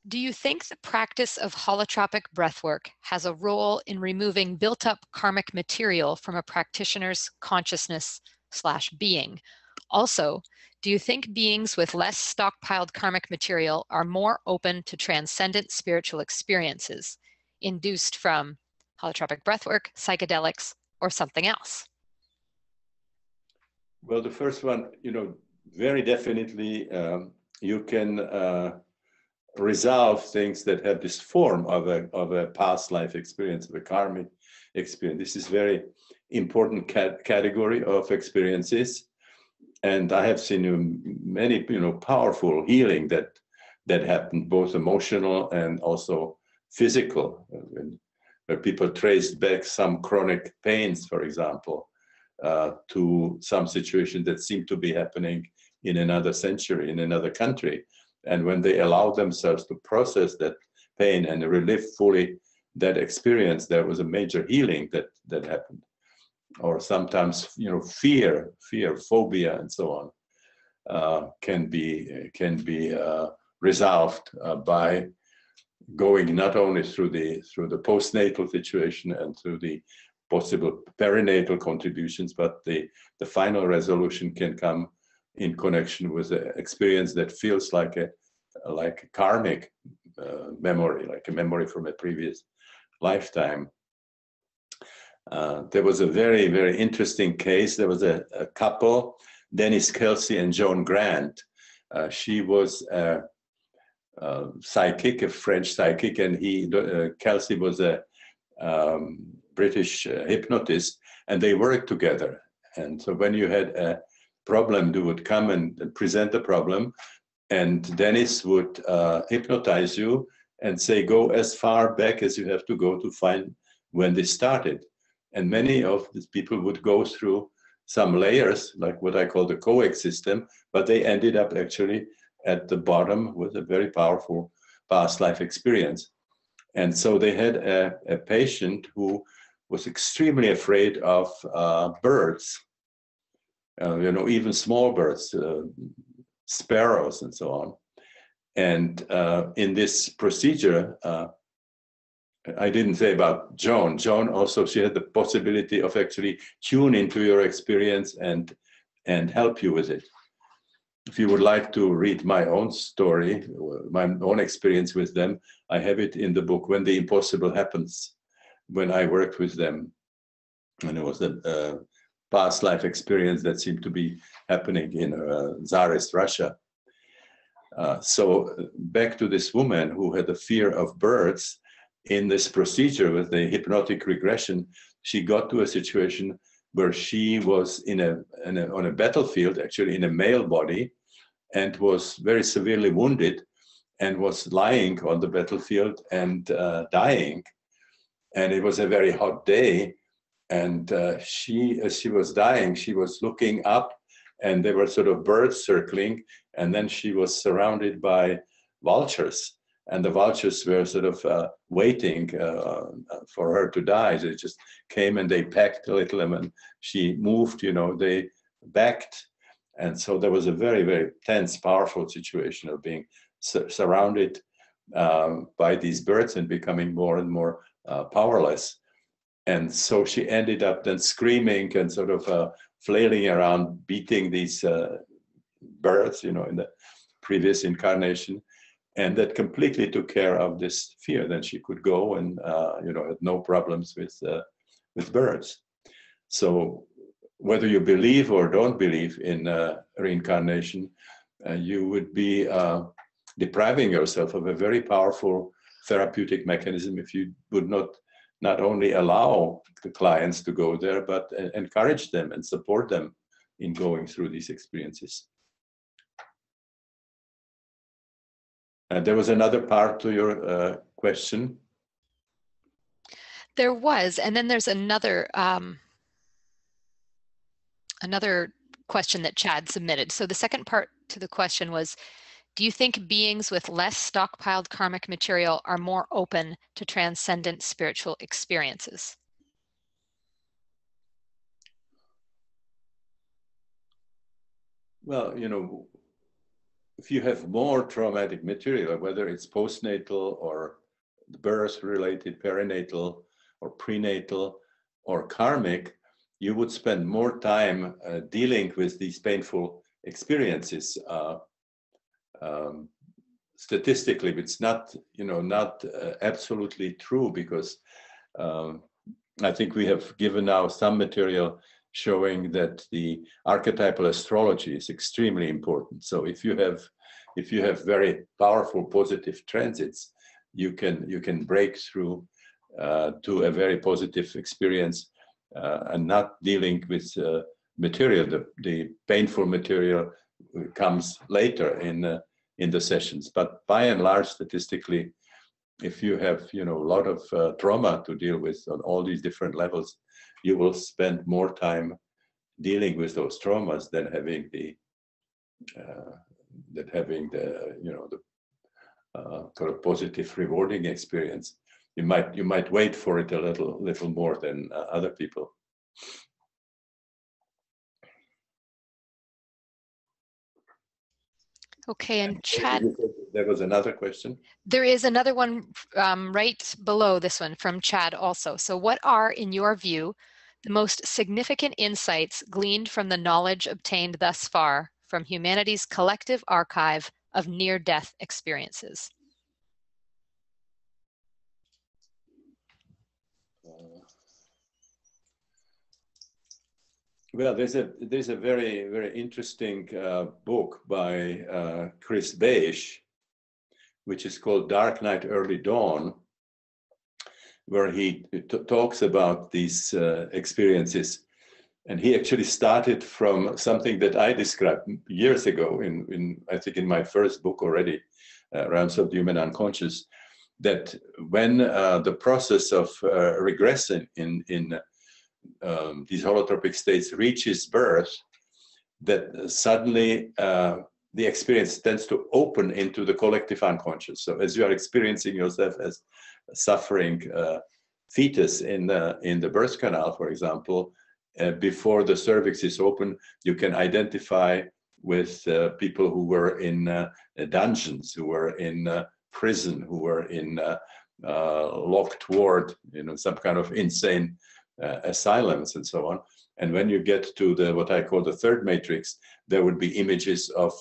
Speaker 2: do you think the practice of holotropic breathwork has a role in removing built-up karmic material from a practitioner's consciousness/being? Also, do you think beings with less stockpiled karmic material are more open to transcendent spiritual experiences induced from holotropic breathwork, psychedelics, or something else?
Speaker 1: Well, the first one, you know, very definitely you can resolve things that have this form of a past life experience, of a karmic experience. This is very important category of experiences. And I have seen many, you know, powerful healing that happened, both emotional and also physical, where people traced back some chronic pains, for example, to some situation that seemed to be happening in another century, in another country. And when they allowed themselves to process that pain and relive fully that experience, there was a major healing that happened. Or sometimes, you know, fear, phobia, and so on, can be resolved by going not only through the postnatal situation and through the possible perinatal contributions, but the final resolution can come in connection with an experience that feels like a karmic memory, like a memory from a previous lifetime. There was a very, very interesting case. There was a couple, Dennis Kelsey and Joan Grant. She was a psychic, a French psychic, and Kelsey was a British hypnotist, and they worked together. And so when you had a problem, they would come and present the problem, and Dennis would hypnotize you and say, go as far back as you have to go to find when this started. And many of these people would go through some layers, like what I call the COEX system, but they ended up actually at the bottom with a very powerful past life experience. And so they had a patient who was extremely afraid of birds, you know, even small birds, sparrows and so on. And in this procedure, I didn't say about Joan. Joan also, she had the possibility of actually tune into your experience and help you with it. If you would like to read my own story, my own experience with them, I have it in the book, When the Impossible Happens, when I worked with them. And it was a past life experience that seemed to be happening in Tsarist Russia. So back to this woman who had a fear of birds. In this procedure with the hypnotic regression, she got to a situation where she was on a battlefield, actually in a male body, and was very severely wounded and was lying on the battlefield and dying. And it was a very hot day. And as she was dying, she was looking up, and there were sort of birds circling. And then she was surrounded by vultures. And the vultures were sort of waiting for her to die. They just came and they pecked a little, and when she moved, you know, they backed. And so there was a very, very tense, powerful situation of being surrounded by these birds and becoming more and more powerless. And so she ended up then screaming and sort of flailing around, beating these birds, you know, in the previous incarnation. And that completely took care of this fear. Then she could go and, you know, had no problems with birds. So whether you believe or don't believe in reincarnation, you would be depriving yourself of a very powerful therapeutic mechanism if you would not only allow the clients to go there, but encourage them and support them in going through these experiences. There was another part to your question.
Speaker 2: There was, and then there's another another question that Chad submitted. So the second part to the question was, do you think beings with less stockpiled karmic material are more open to transcendent spiritual experiences?
Speaker 1: Well, you know, if you have more traumatic material, whether it's postnatal or birth-related, perinatal or prenatal or karmic, you would spend more time dealing with these painful experiences. Statistically, it's not, you know, not absolutely true, because I think we have given now some material showing that the archetypal astrology is extremely important. So if you have very powerful positive transits, you can break through to a very positive experience and not dealing with material. The painful material comes later in the sessions. But by and large, statistically, if you have, you know, a lot of trauma to deal with on all these different levels, you will spend more time dealing with those traumas than having the you know, the sort of positive, rewarding experience. You might wait for it a little more than other people.
Speaker 2: Okay, and Chad,
Speaker 1: there was another question.
Speaker 2: there is another one right below this one from Chad also. So what are, in your view, the most significant insights gleaned from the knowledge obtained thus far from humanity's collective archive of near-death experiences?
Speaker 1: Well, there's a very interesting book by Chris Beige, which is called Dark Night, Early Dawn, where he talks about these experiences. And he actually started from something that I described years ago in I think in my first book already, Realms of the Human Unconscious, that when the process of regression in these holotropic states reaches birth, that suddenly the experience tends to open into the collective unconscious. So as you are experiencing yourself as a suffering fetus in the birth canal, for example, before the cervix is open, you can identify with people who were in dungeons, who were in prison, who were in locked ward, you know, some kind of insane asylums and so on. And when you get to the what I call the third matrix, there would be images of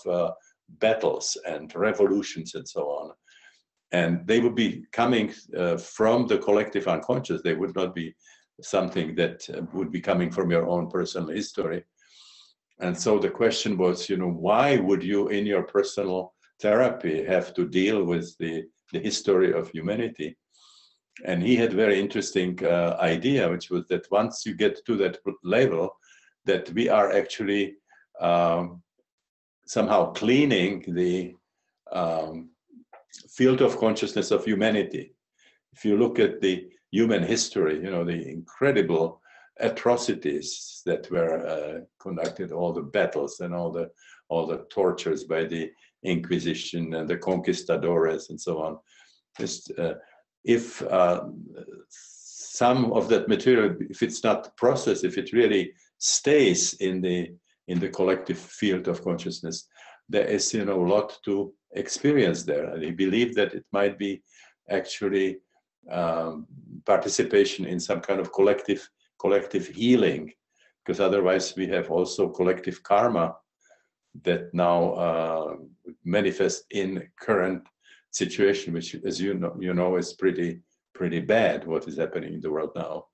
Speaker 1: battles and revolutions and so on. And they would be coming from the collective unconscious. They would not be something that would be coming from your own personal history. And so the question was, you know, why would you in your personal therapy have to deal with the history of humanity? And he had a very interesting idea, which was that once you get to that level, that we are actually somehow cleaning the field of consciousness of humanity. If you look at the human history, you know, the incredible atrocities that were conducted, all the battles and all the tortures by the Inquisition and the conquistadores and so on. Just, if some of that material, if it's not processed, if it really stays in the collective field of consciousness, there is, you know, a lot to experience there. And I believe that it might be actually participation in some kind of collective healing, because otherwise we have also collective karma that now manifests in current situation, which, as you know, is pretty bad. What is happening in the world now?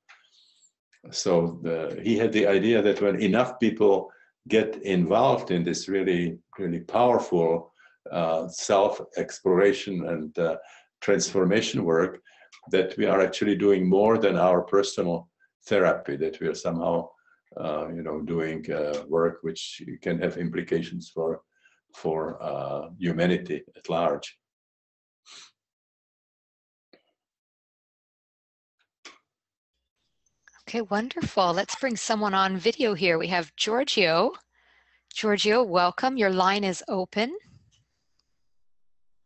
Speaker 1: So he had the idea that when enough people get involved in this really powerful self-exploration and transformation work, that we are actually doing more than our personal therapy, that we are somehow doing work which can have implications for humanity at large.
Speaker 2: Okay, wonderful. Let's bring someone on video here. We have Giorgio. Giorgio, welcome. Your line is open.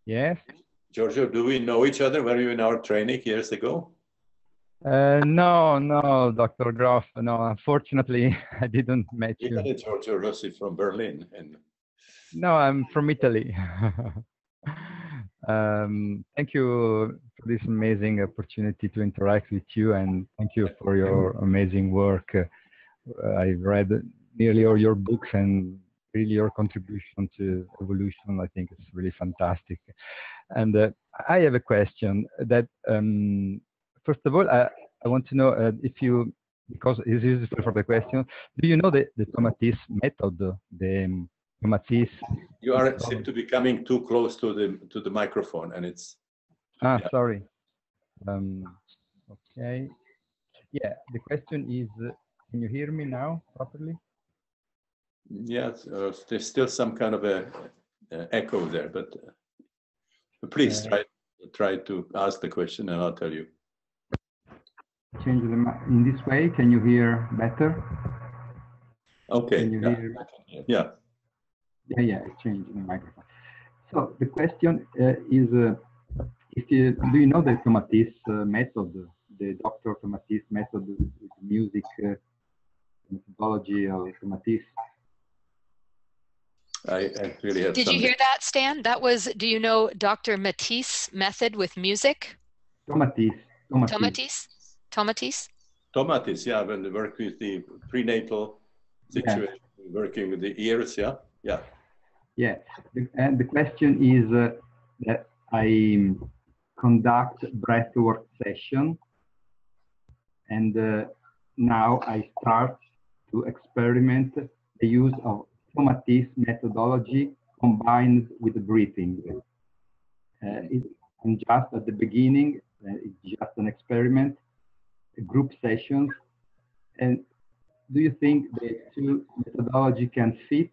Speaker 7: Yes.
Speaker 1: Giorgio, do we know each other? Were you in our training years ago?
Speaker 7: No, Dr. Grof. No, unfortunately, I didn't meet you.
Speaker 1: Yeah, Giorgio Rossi from Berlin.
Speaker 7: No, I'm from Italy. Thank you for this amazing opportunity to interact with you, and thank you for your amazing work. I've read nearly all your books, and really your contribution to evolution, I think, is really fantastic. And I have a question that, first of all, I want to know if you, because it's useful for the question, do you know the Tomatis method, the Tomatis?
Speaker 1: You seem to be coming too close to the microphone, and it's.
Speaker 7: Ah, yeah. Sorry. Okay. Yeah, the question is, can you hear me now properly?
Speaker 1: Yes, there's still some kind of a echo there, but please try try to ask the question and I'll tell you.
Speaker 7: Change the in this way. Can you hear better?
Speaker 1: Okay.
Speaker 7: Can you
Speaker 1: Yeah.
Speaker 7: hear?
Speaker 1: Yeah.
Speaker 7: Yeah. I changed the microphone. So the question is, if you, do you know the Tomatis method, the Dr. Tomatis method with music methodology of Tomatis?
Speaker 1: I really have.
Speaker 2: Did you hear that, Stan? That was, do you know Dr. Matisse method with music?
Speaker 7: Tomatis.
Speaker 2: Tomatis? Tomatis?
Speaker 1: Tomatis, yeah, when they work with the prenatal situation, working with the ears, yeah? Yeah.
Speaker 7: Yeah, and the question is that I conduct breathwork session, and now I start to experiment the use of Tomatis methodology combined with breathing. I'm just at the beginning, it's just an experiment, group sessions. And do you think the two methodology can fit,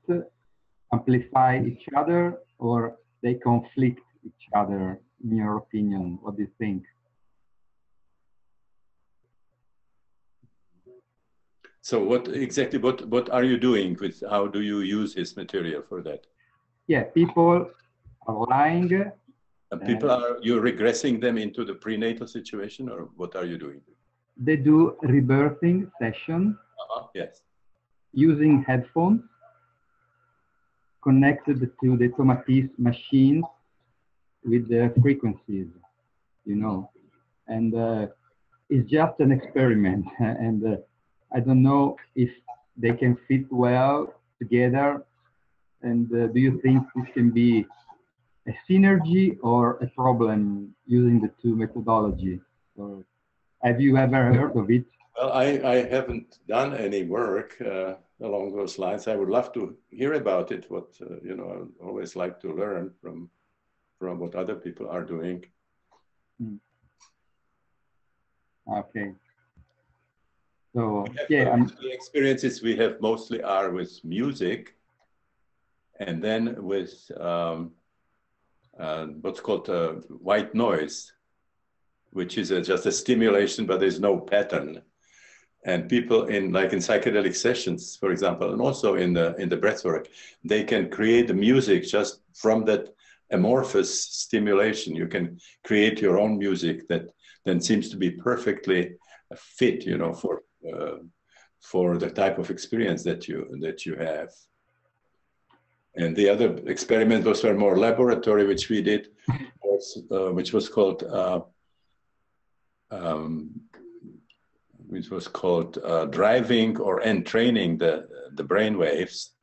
Speaker 7: amplify each other, or they conflict each other, in your opinion? What do you think?
Speaker 1: So what exactly, what are you doing with, how do you use his material for that?
Speaker 7: Yeah, people are lying.
Speaker 1: And people are, you're regressing them into the prenatal situation, or what are you doing?
Speaker 7: They do rebirthing session.
Speaker 1: Yes.
Speaker 7: Using headphones connected to the Tomatis machines with the frequencies, you know, and it's just an experiment, and I don't know if they can fit well together. And do you think this can be a synergy or a problem using the two methodology? Or have you ever heard of it?
Speaker 1: Well, I haven't done any work along those lines. I would love to hear about it. What you know, I always like to learn from what other people are doing.
Speaker 7: Okay. So
Speaker 1: yeah, the experiences we have mostly are with music, and then with what's called white noise, which is just a stimulation, but there's no pattern. And people in psychedelic sessions, for example, and also in the breathwork, they can create the music just from that amorphous stimulation. You can create your own music that then seems to be perfectly fit, you know, for the type of experience that you have. And the other experiment was more laboratory, which we did, which was called driving or entraining the brain waves,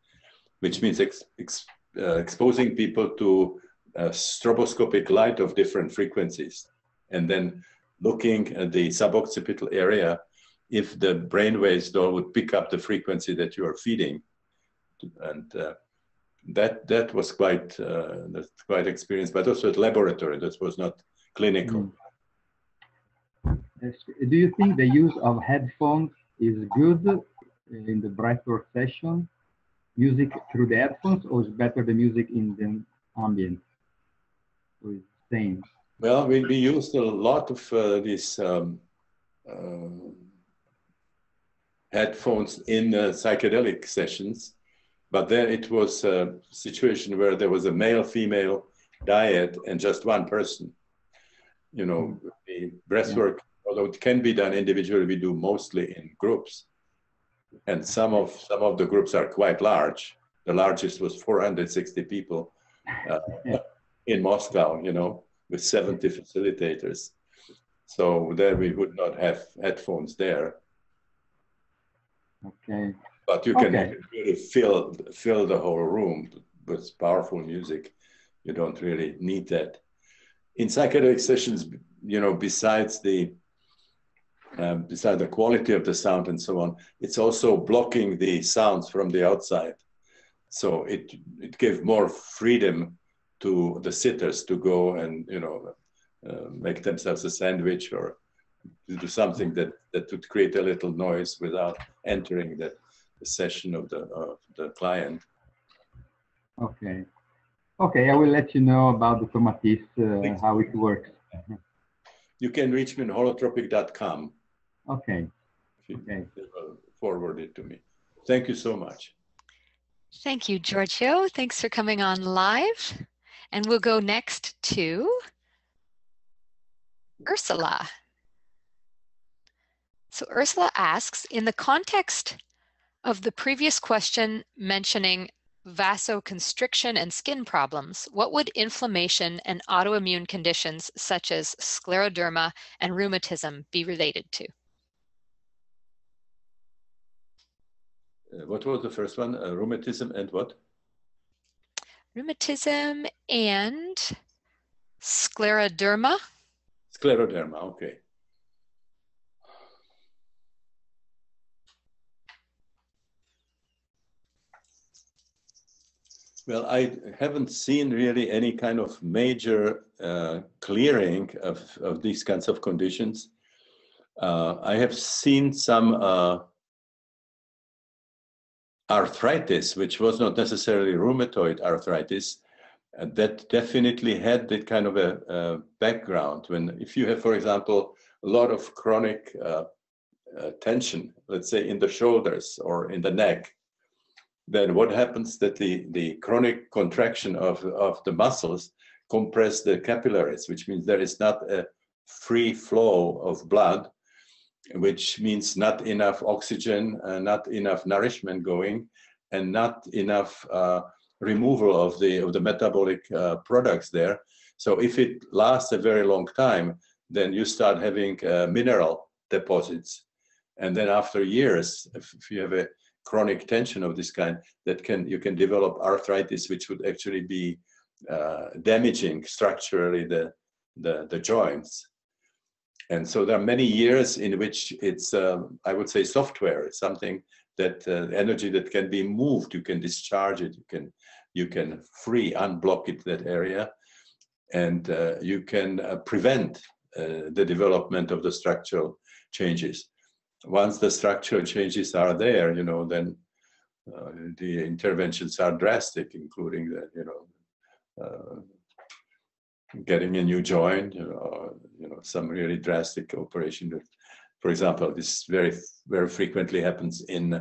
Speaker 1: which means exposing people to stroboscopic light of different frequencies, and then looking at the suboccipital area if the brain waves though would pick up the frequency that you are feeding. And that was quite experience, but also at laboratory. That was not clinical.
Speaker 7: Do you think the use of headphones is good in the breathwork session? Music through the headphones, or is better the music in the ambient? Or is the same?
Speaker 1: Well, we used a lot of these headphones in psychedelic sessions, but then it was a situation where there was a male-female dyad and just one person. You know, the breathwork, although it can be done individually, we do mostly in groups. And some of the groups are quite large. The largest was 460 people in Moscow, you know, with 70 facilitators. So there we would not have headphones there.
Speaker 7: Okay.
Speaker 1: But you can really fill the whole room with powerful music. You don't really need that. In psychedelic sessions, you know, besides the quality of the sound and so on, it's also blocking the sounds from the outside. So it gave more freedom to the sitters to go and, you know, make themselves a sandwich or do something that would create a little noise without entering the session of the client.
Speaker 7: Okay. Okay, I will let you know about the Tomatis, how it works.
Speaker 1: You can reach me on holotropic.com.
Speaker 7: Okay.
Speaker 1: If you
Speaker 7: Okay.
Speaker 1: forward it to me. Thank you so much.
Speaker 2: Thank you, Giorgio. Thanks for coming on live. And we'll go next to Ursula. So Ursula asks, in the context of the previous question mentioning vasoconstriction and skin problems, what would inflammation and autoimmune conditions such as scleroderma and rheumatism be related to?
Speaker 1: What was the first one? Rheumatism and what?
Speaker 2: Rheumatism and scleroderma.
Speaker 1: Scleroderma, okay. Well, I haven't seen really any kind of major clearing of these kinds of conditions. I have seen some arthritis, which was not necessarily rheumatoid arthritis, that definitely had that kind of a background. If you have, for example, a lot of chronic tension, let's say in the shoulders or in the neck, then what happens that the chronic contraction of the muscles compress the capillaries, which means there is not a free flow of blood, which means not enough oxygen, not enough nourishment going, and not enough removal of the metabolic products there. So if it lasts a very long time, then you start having mineral deposits. And then after years, if you have a chronic tension of this kind, you can develop arthritis, which would actually be damaging structurally the joints. And so there are many years in which it's, I would say, software. It's something that energy that can be moved. You can discharge it. You can unblock it, that area, and you can prevent the development of the structural changes. Once the structural changes are there, then the interventions are drastic, including getting a new joint, some really drastic operation. For example, this very, very frequently happens in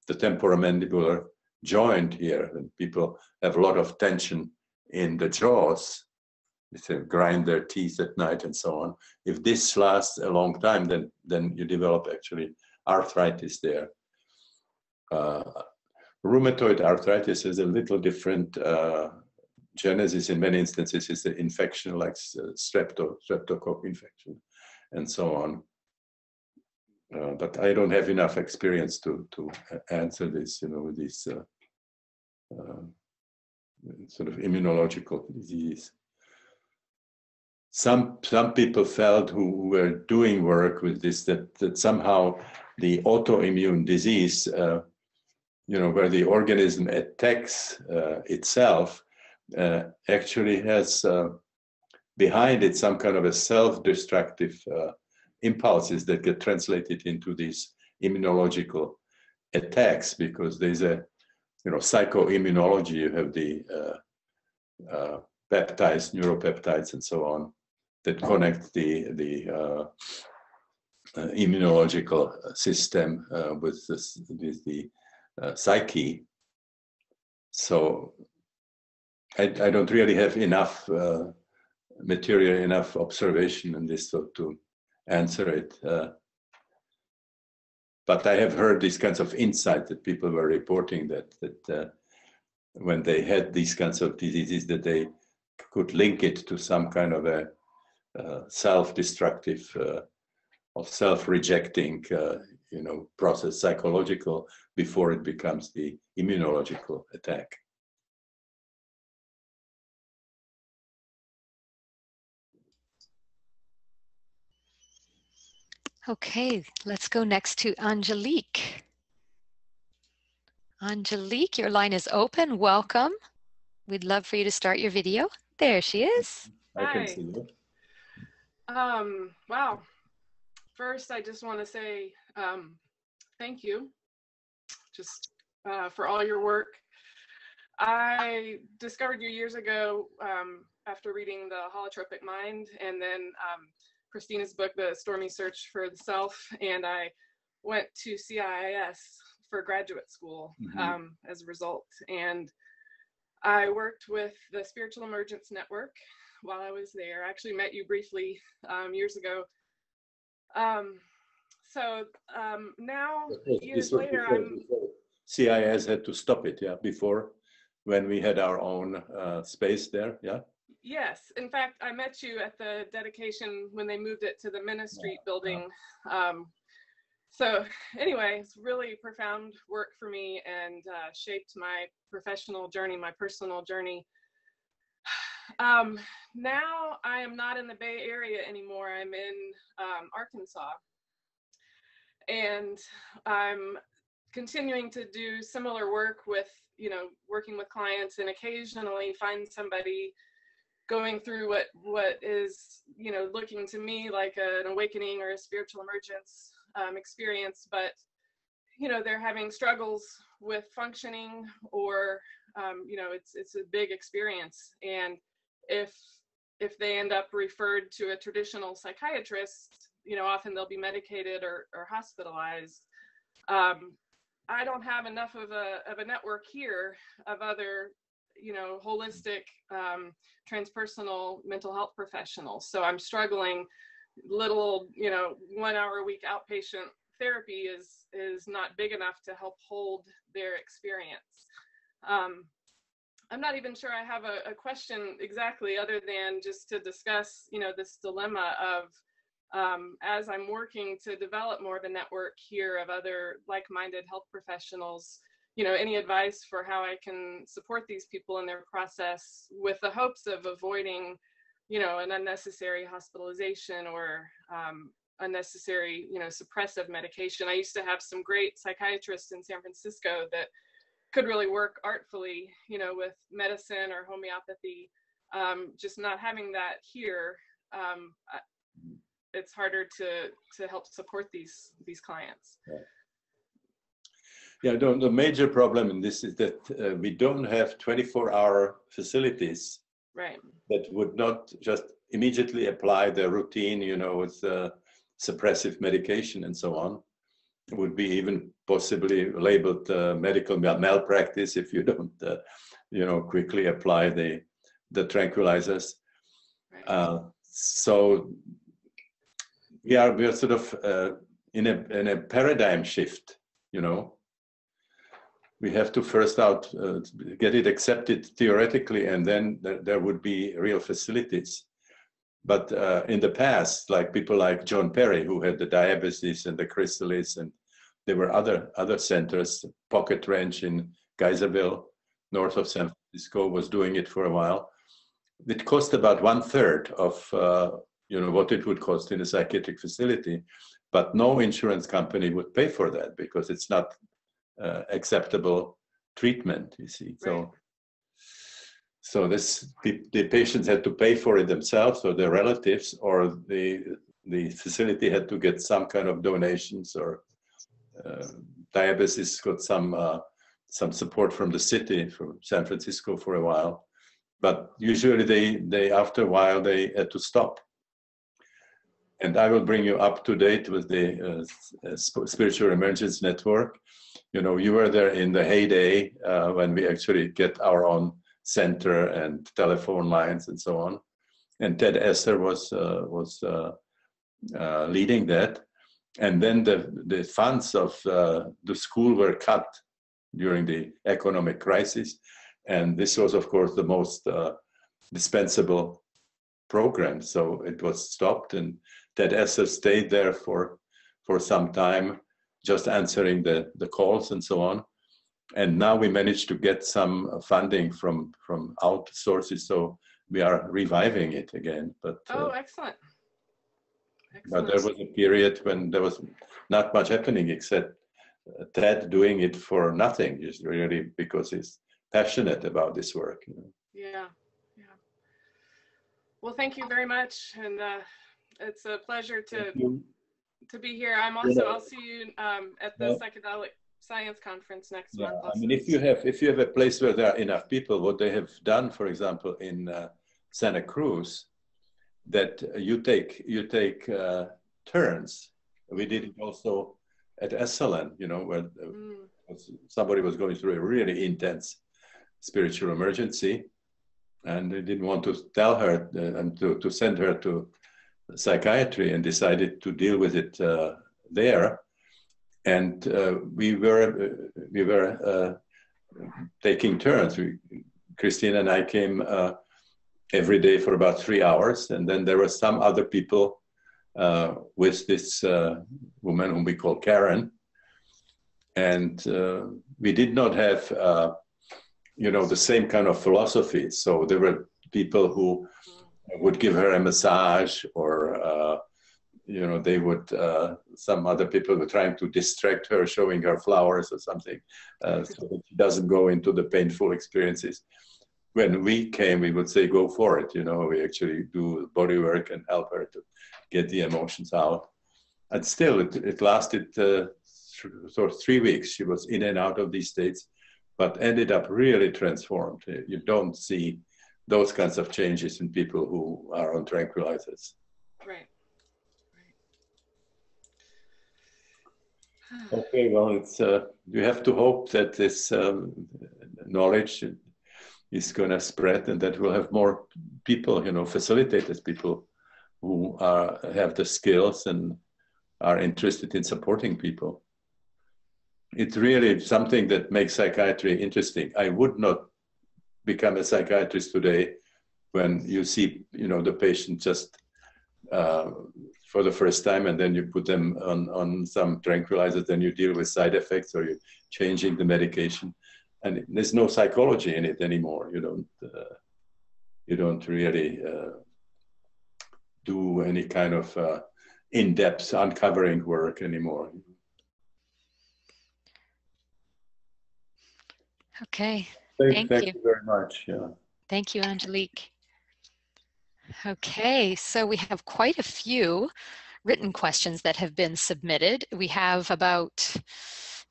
Speaker 1: the temporomandibular joint here, when people have a lot of tension in the jaws. They grind their teeth at night and so on. If this lasts a long time, then you develop actually arthritis there. Rheumatoid arthritis is a little different genesis. In many instances, it's an infection like streptococcus infection and so on. But I don't have enough experience to answer this, with these sort of immunological disease. Some people felt who were doing work with this that somehow the autoimmune disease, where the organism attacks itself, actually has behind it some kind of a self-destructive impulses that get translated into these immunological attacks, because there's a psychoimmunology. You have the peptides, neuropeptides, and so on, that connect the immunological system with the psyche. So I don't really have enough material, enough observation in this to answer it. But I have heard these kinds of insight that people were reporting that when they had these kinds of diseases, that they could link it to some kind of a self-destructive or self-rejecting process, psychological, before it becomes the immunological attack.
Speaker 2: Okay, let's go next to Angelique. Angelique, your line is open. Welcome. We'd love for you to start your video. There she is.
Speaker 1: I can see you.
Speaker 8: Wow. First, I just want to say thank you for all your work. I discovered you years ago after reading The Holotropic Mind, and then Christina's book, The Stormy Search for the Self, and I went to CIIS for graduate school as a result. And I worked with the Spiritual Emergence Network while I was there. I actually met you briefly years ago. Now, years later,
Speaker 1: CIIS had to stop it, yeah, before, when we had our own space there, yeah?
Speaker 8: Yes, in fact, I met you at the dedication when they moved it to the Minna Street building. So anyway, it's really profound work for me and shaped my professional journey, my personal journey. Now I am not in the Bay Area anymore. I'm in Arkansas. And I'm continuing to do similar work with, working with clients, and occasionally find somebody going through what is, looking to me like an awakening or a spiritual emergence experience, but, they're having struggles with functioning, or, it's a big experience. And if they end up referred to a traditional psychiatrist, often they'll be medicated or hospitalized. I don't have enough of a network here of other, holistic, transpersonal mental health professionals. So I'm struggling. Little, 1 hour a week outpatient therapy is not big enough to help hold their experience. I'm not even sure I have a question exactly, other than just to discuss, this dilemma of, as I'm working to develop more of a network here of other like-minded health professionals, any advice for how I can support these people in their process with the hopes of avoiding, an unnecessary hospitalization or unnecessary, suppressive medication. I used to have some great psychiatrists in San Francisco that could really work artfully, with medicine or homeopathy. Just not having that here, it's harder to help support these clients.
Speaker 1: Yeah, the major problem in this is that we don't have 24-hour facilities,
Speaker 8: right,
Speaker 1: that would not just immediately apply the routine, with suppressive medication and so on. It would be even possibly labeled medical malpractice if you don't, quickly apply the tranquilizers. Right. So we are sort of in a paradigm shift, We have to first get it accepted theoretically, and then there would be real facilities. But in the past, like people like John Perry, who had the Diabasis and the Chrysalis, and there were other centers. Pocket Ranch in Geyserville, north of San Francisco, was doing it for a while. It cost about 1/3 of what it would cost in a psychiatric facility, but no insurance company would pay for that because it's not acceptable treatment, you see.
Speaker 8: Right.
Speaker 1: So the patients had to pay for it themselves, or their relatives, or the facility had to get some kind of donations, or Diabasis got some support from the city, from San Francisco, for a while. But usually they after a while they had to stop. And I will bring you up to date with the Spiritual Emergence Network. You were there in the heyday when we actually get our own center and telephone lines and so on. And Ted Esser was leading that. And then the funds of the school were cut during the economic crisis. And this was, of course, the most dispensable program. So it was stopped, and Ted Esser stayed there for some time, just answering the calls and so on. And now we managed to get some funding from out sources, so we are reviving it again. But
Speaker 8: excellent.
Speaker 1: But there was a period when there was not much happening, except Ted doing it for nothing, just really because he's passionate about this work.
Speaker 8: Yeah. Well, thank you very much, and it's a pleasure to be here. I'll see you at the Psychedelic Science Conference next month.
Speaker 1: I mean, if you have a place where there are enough people, what they have done, for example, in Santa Cruz, that you take turns. We did it also at Esalen, you know, where somebody was going through a really intense spiritual emergency, and they didn't want to tell her and to send her to psychiatry, and decided to deal with it there. And we were taking turns. Christine and I came every day for about 3 hours, and then there were some other people with this woman whom we call Karen. And we did not have, you know, the same kind of philosophy. So there were people who would give her a massage, or, you know, they would, some other people were trying to distract her, showing her flowers or something, so that she doesn't go into the painful experiences. When we came, we would say, go for it. You know, we actually do body work and help her to get the emotions out. And still, it lasted sort of 3 weeks. She was in and out of these states, but ended up really transformed. You don't see those kinds of changes in people who are on tranquilizers.
Speaker 8: Right.
Speaker 1: Okay, well, it's you have to hope that this knowledge is going to spread, and that we'll have more people, you know, facilitators, people who have the skills and are interested in supporting people. It's really something that makes psychiatry interesting. I would not become a psychiatrist today when you see, you know, the patient just for the first time, and then you put them on some tranquilizers, then you deal with side effects, or you're changing the medication, and there's no psychology in it anymore. You don't really do any kind of in-depth uncovering work anymore.
Speaker 2: Okay,
Speaker 1: Thank you very much. Yeah.
Speaker 2: thank you, Angelique. Okay, so we have quite a few written questions that have been submitted. We have about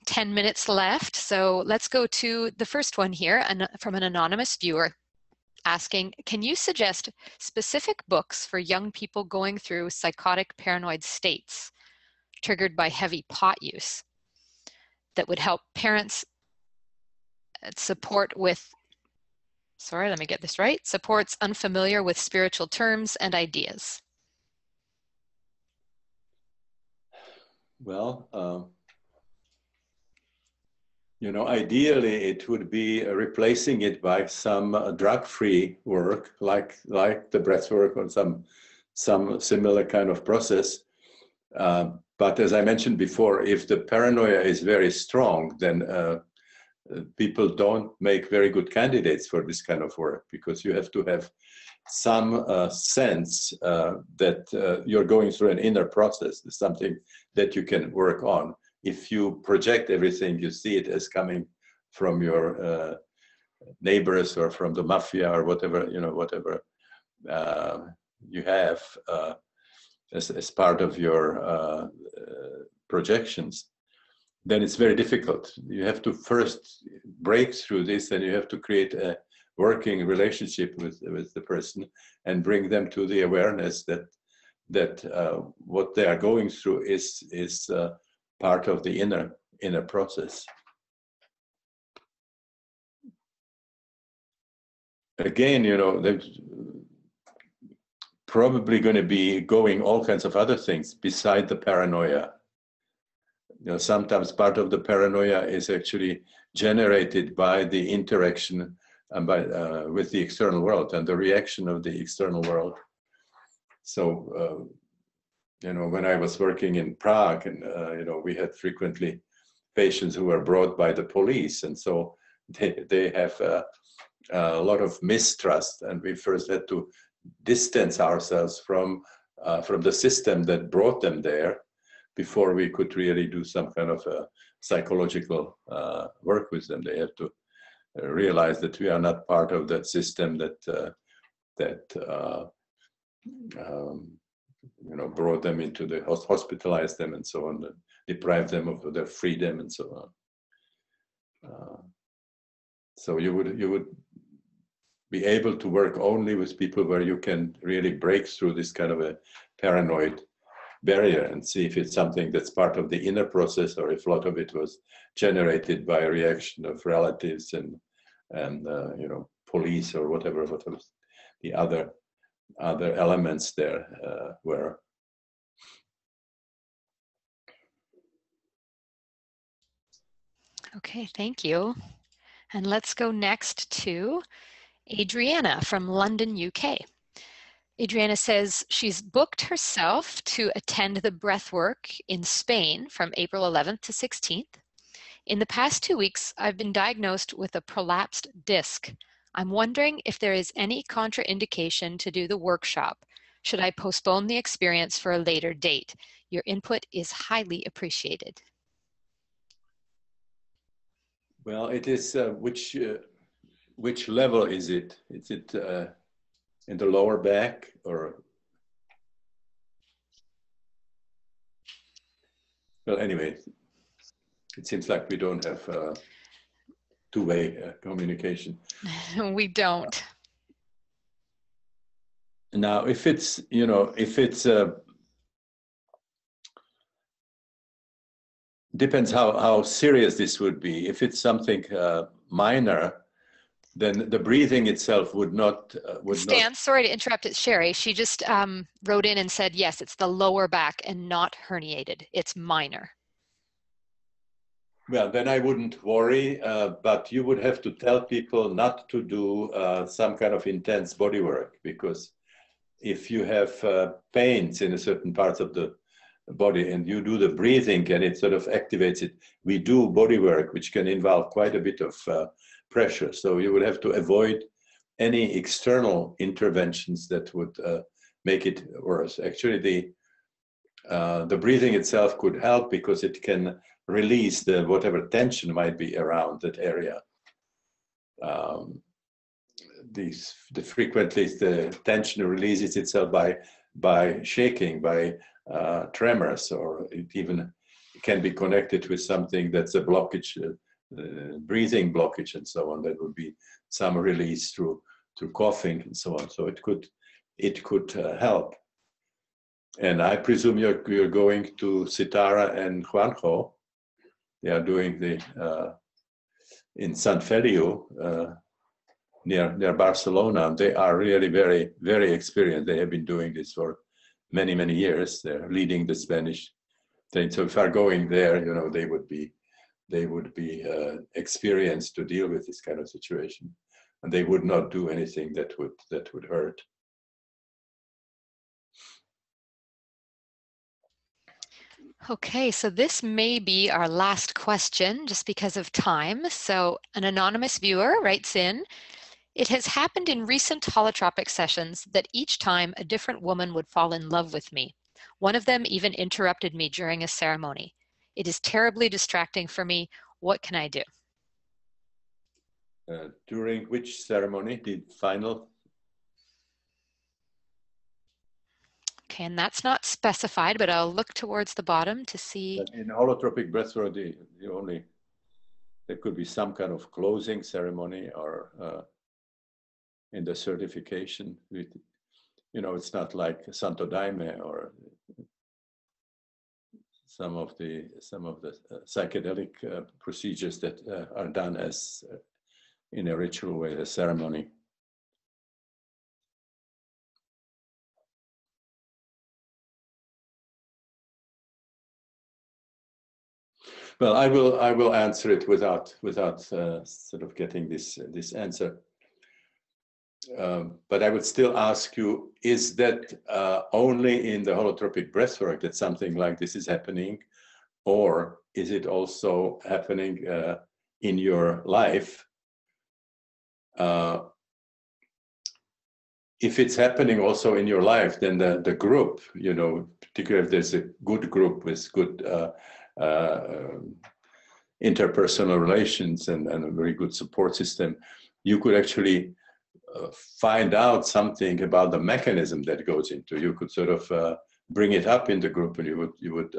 Speaker 2: 10 minutes left, so let's go to the first one here, from an anonymous viewer asking, can you suggest specific books for young people going through psychotic paranoid states triggered by heavy pot use that would help parents support with, sorry, let me get this right, supports unfamiliar with spiritual terms and ideas?
Speaker 1: Well, you know, ideally it would be replacing it by some drug-free work, like the breath work, or some similar kind of process. But as I mentioned before, if the paranoia is very strong, then people don't make very good candidates for this kind of work, because you have to have some sense that you're going through an inner process, something that you can work on. If you project everything, you see it as coming from your neighbors or from the mafia or whatever, you know, whatever you have as part of your projections, then it's very difficult. You have to first break through this, and you have to create a working relationship with the person and bring them to the awareness that what they are going through is part of the inner process. Again, you know, there's probably going to be going all kinds of other things beside the paranoia. You know, sometimes part of the paranoia is actually generated by the interaction with the external world and the reaction of the external world. So, you know, when I was working in Prague, and you know, we had frequently patients who were brought by the police, and so they have a lot of mistrust, and we first had to distance ourselves from the system that brought them there before we could really do some kind of psychological work with them. They have to realize that we are not part of that system that you know, brought them into the hospitalized them and so on, and deprived them of their freedom and so on. So you would be able to work only with people where you can really break through this kind of a paranoid barrier and see if it's something that's part of the inner process or if a lot of it was generated by a reaction of relatives and you know, police or whatever the other elements there were.
Speaker 2: Okay, thank you. And let's go next to Adriana from London, UK. Adriana says she's booked herself to attend the breathwork in Spain from April 11th to 16th. In the past 2 weeks, I've been diagnosed with a prolapsed disc. I'm wondering if there is any contraindication to do the workshop. Should I postpone the experience for a later date? Your input is highly appreciated.
Speaker 1: Well, it is which level is it? Is it in the lower back or? Well, anyway, it seems like we don't have two-way communication.
Speaker 2: We don't.
Speaker 1: Now, if it's, you know, if it's depends how serious this would be. If it's something minor, then the breathing itself would not.
Speaker 2: Stan, sorry to interrupt. It's Sherry. She just wrote in and said, yes, it's the lower back and not herniated. It's minor.
Speaker 1: Well, then I wouldn't worry, but you would have to tell people not to do some kind of intense body work, because if you have pains in a certain parts of the body and you do the breathing and it sort of activates it, we do body work which can involve quite a bit of pressure. So you would have to avoid any external interventions that would make it worse. Actually, the breathing itself could help because it can release the whatever tension might be around that area. Frequently the tension releases itself by shaking, by tremors, or it even can be connected with something that's a blockage, breathing blockage and so on. That would be some release through coughing and so on. So it could help. And I presume you're going to Citara and Juanjo. They are doing the in Sant Feliu near Barcelona. They are really very, very experienced. They have been doing this for many, many years. They're leading the Spanish thing. So if I are going there, you know, they would be experienced to deal with this kind of situation, and they would not do anything that would hurt.
Speaker 2: Okay, so this may be our last question just because of time. So an anonymous viewer writes in, it has happened in recent holotropic sessions that each time a different woman would fall in love with me. One of them even interrupted me during a ceremony. It is terribly distracting for me. What can I do?
Speaker 1: During which ceremony? The final?
Speaker 2: Okay, and that's not specified, but I'll look towards the bottom to see.
Speaker 1: In holotropic breathwork, there could be some kind of closing ceremony or in the certification. You know, it's not like Santo Daime or some of the psychedelic procedures that are done as in a ritual way, a ceremony. Well, I will answer it without sort of getting this answer. But I would still ask you: is that only in the holotropic breathwork that something like this is happening, or is it also happening in your life? If it's happening also in your life, then the group, you know, particularly if there's a good group with good interpersonal relations and a very good support system, you could actually find out something about the mechanism that goes into. You could sort of bring it up in the group, and you would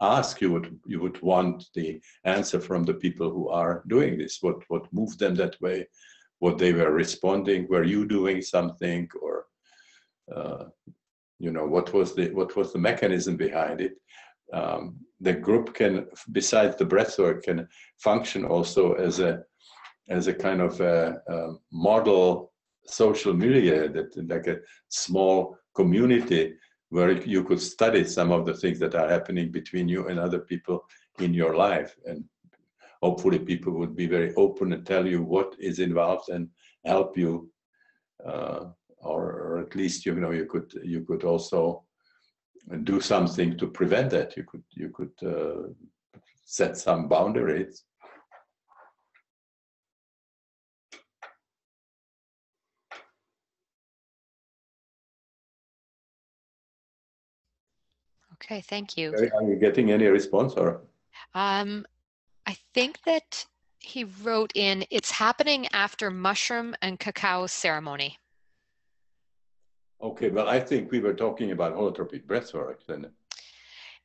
Speaker 1: ask, you would want the answer from the people who are doing this. What moved them that way? what they were responding. Were you doing something, or you know, what was the mechanism behind it? The group can, besides the breathwork, can function also as a kind of a model social milieu, that like a small community where you could study some of the things that are happening between you and other people in your life. And hopefully people would be very open and tell you what is involved and help you, or at least, you know, you could also do something to prevent that. You could set some boundaries.
Speaker 2: Okay, thank you.
Speaker 1: Are you getting any response, or?
Speaker 2: I think that he wrote in, it's happening after mushroom and cacao ceremony.
Speaker 1: Okay, well, I think we were talking about holotropic breathwork, then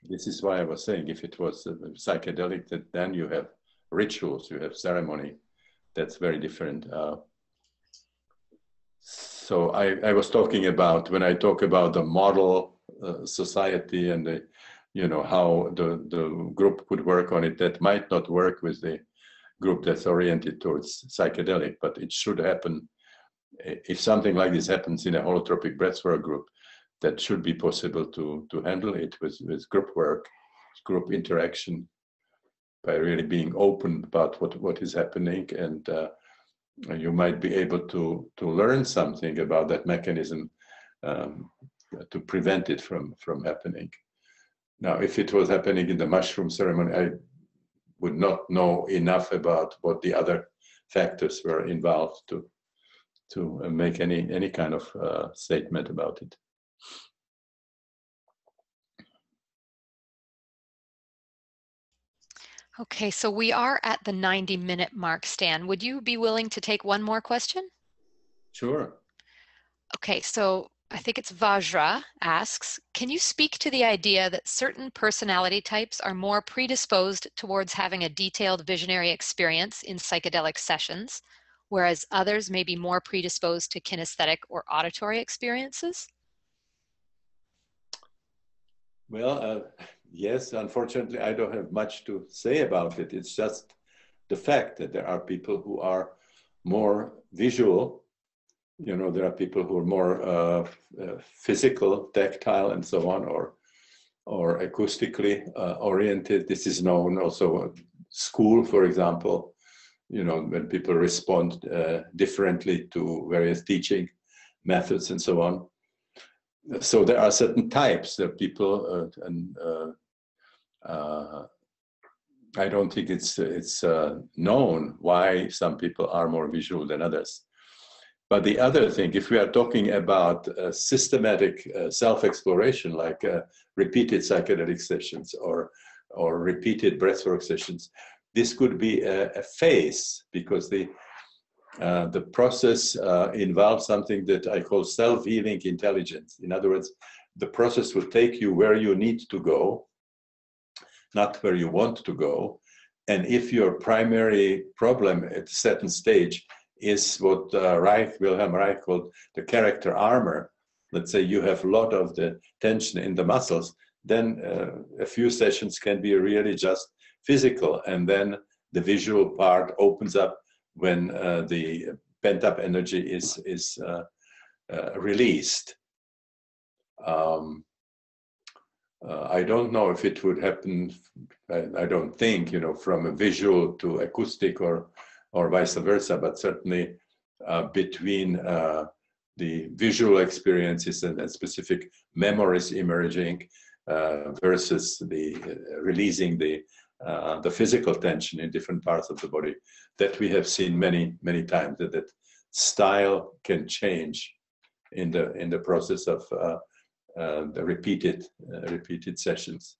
Speaker 1: this is why I was saying, if it was psychedelic, then you have rituals, you have ceremony. That's very different. So I was talking about, when I talk about the model society and the, you know, how the group could work on it, that might not work with the group that's oriented towards psychedelic, but it should happen. If something like this happens in a holotropic breathwork group, that should be possible to handle it with group work, group interaction, by really being open about what is happening, and you might be able to learn something about that mechanism to prevent it from happening. Now, if it was happening in the mushroom ceremony, I would not know enough about what the other factors were involved to make any kind of statement about it.
Speaker 2: Okay, so we are at the 90-minute mark, Stan. Would you be willing to take one more question?
Speaker 1: Sure.
Speaker 2: Okay, so I think it's Vajra asks, can you speak to the idea that certain personality types are more predisposed towards having a detailed visionary experience in psychedelic sessions, whereas others may be more predisposed to kinesthetic or auditory experiences?
Speaker 1: Well, yes, unfortunately, I don't have much to say about it. It's just the fact that there are people who are more visual. You know, there are people who are more physical, tactile, and so on, or acoustically oriented. This is known also at school, for example. You know, when people respond differently to various teaching methods and so on. So there are certain types of people, and I don't think it's known why some people are more visual than others. But the other thing, if we are talking about systematic self-exploration, like repeated psychedelic sessions or repeated breathwork sessions, this could be a phase, because the process involves something that I call self-healing intelligence. In other words, the process will take you where you need to go, not where you want to go. And if your primary problem at a certain stage is what Wilhelm Reich called the character armor, let's say you have a lot of the tension in the muscles, then a few sessions can be really just physical, and then the visual part opens up when the pent-up energy is released. I don't know if it would happen, I don't think, you know, from a visual to acoustic or vice versa, but certainly between the visual experiences and specific memories emerging versus the releasing the physical tension in different parts of the body, that we have seen many times, that style can change in the process of the repeated sessions.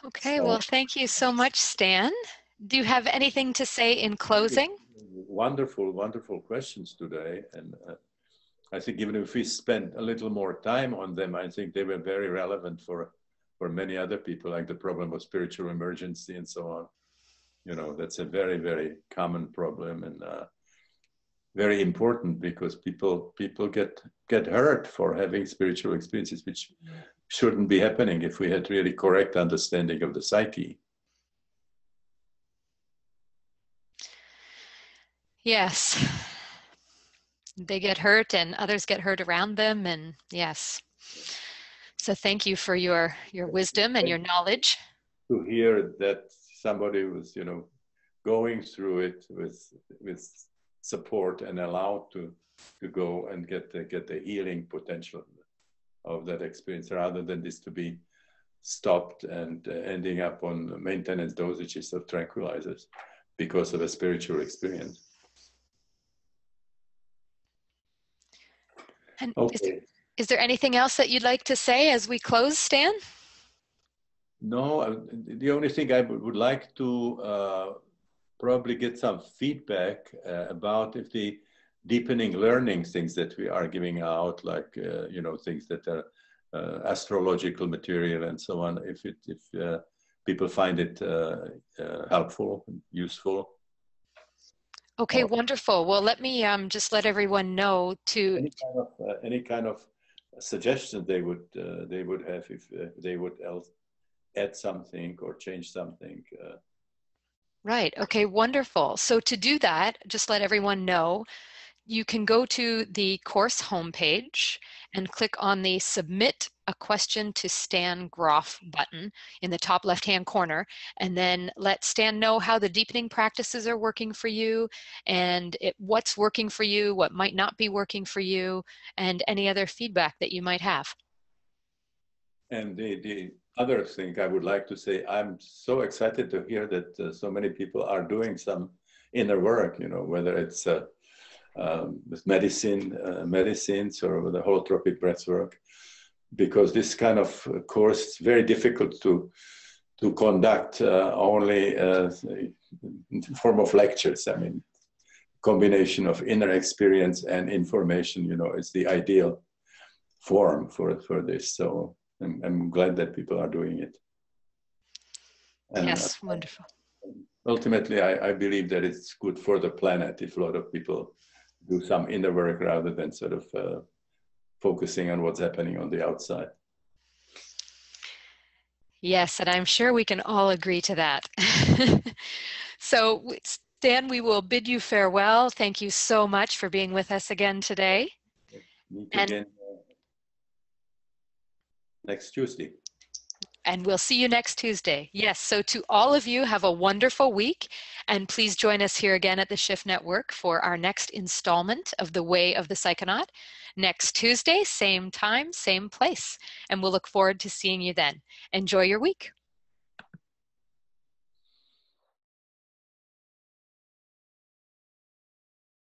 Speaker 2: Okay, well, thank you so much, Stan. Do you have anything to say in closing?
Speaker 1: Wonderful questions today. And I think even if we spend a little more time on them, I think they were very relevant for for many other people, like the problem of spiritual emergency and so on. You know, that's a very, very common problem, and very important, because people get hurt for having spiritual experiences, which shouldn't be happening if we had really correct understanding of the psyche.
Speaker 2: Yes. They get hurt and others get hurt around them, and yes. So thank you for your wisdom and your knowledge.
Speaker 1: To hear that somebody was, you know, going through it with support and allowed to go and get the healing potential of that experience, rather than this to be stopped and ending up on maintenance dosages of tranquilizers because of a spiritual experience.
Speaker 2: And
Speaker 1: okay.
Speaker 2: Is there anything else that you'd like to say as we close, Stan?
Speaker 1: No, the only thing I would like to probably get some feedback about if the deepening learning things that we are giving out, like, you know, things that are astrological material and so on, if people find it helpful, useful.
Speaker 2: Okay, wonderful. Well, let me just let everyone know to
Speaker 1: any kind of suggestion they would have if they would add something or change something.
Speaker 2: Right. Okay, wonderful. So to do that, just let everyone know, you can go to the course homepage and click on the Submit a Question to Stan Grof button in the top left-hand corner, and then let Stan know how the deepening practices are working for you, and what's working for you, what might not be working for you, and any other feedback that you might have.
Speaker 1: And the other thing I would like to say, I'm so excited to hear that so many people are doing some inner work, you know, whether it's with medicines or the holotropic breath work, because this kind of course is very difficult to conduct only in the form of lectures. I mean, combination of inner experience and information, you know, is the ideal form for this. So I'm glad that people are doing it. And
Speaker 2: yes, wonderful.
Speaker 1: Ultimately, I believe that it's good for the planet if a lot of people do some inner work rather than sort of focusing on what's happening on the outside.
Speaker 2: Yes, and I'm sure we can all agree to that. So, Stan, we will bid you farewell. Thank you so much for being with us again today.
Speaker 1: Meet again next Tuesday.
Speaker 2: And we'll see you next Tuesday. Yes, so to all of you, have a wonderful week. And please join us here again at the Shift Network for our next installment of The Way of the Psychonaut. Next Tuesday, same time, same place. And we'll look forward to seeing you then. Enjoy your week.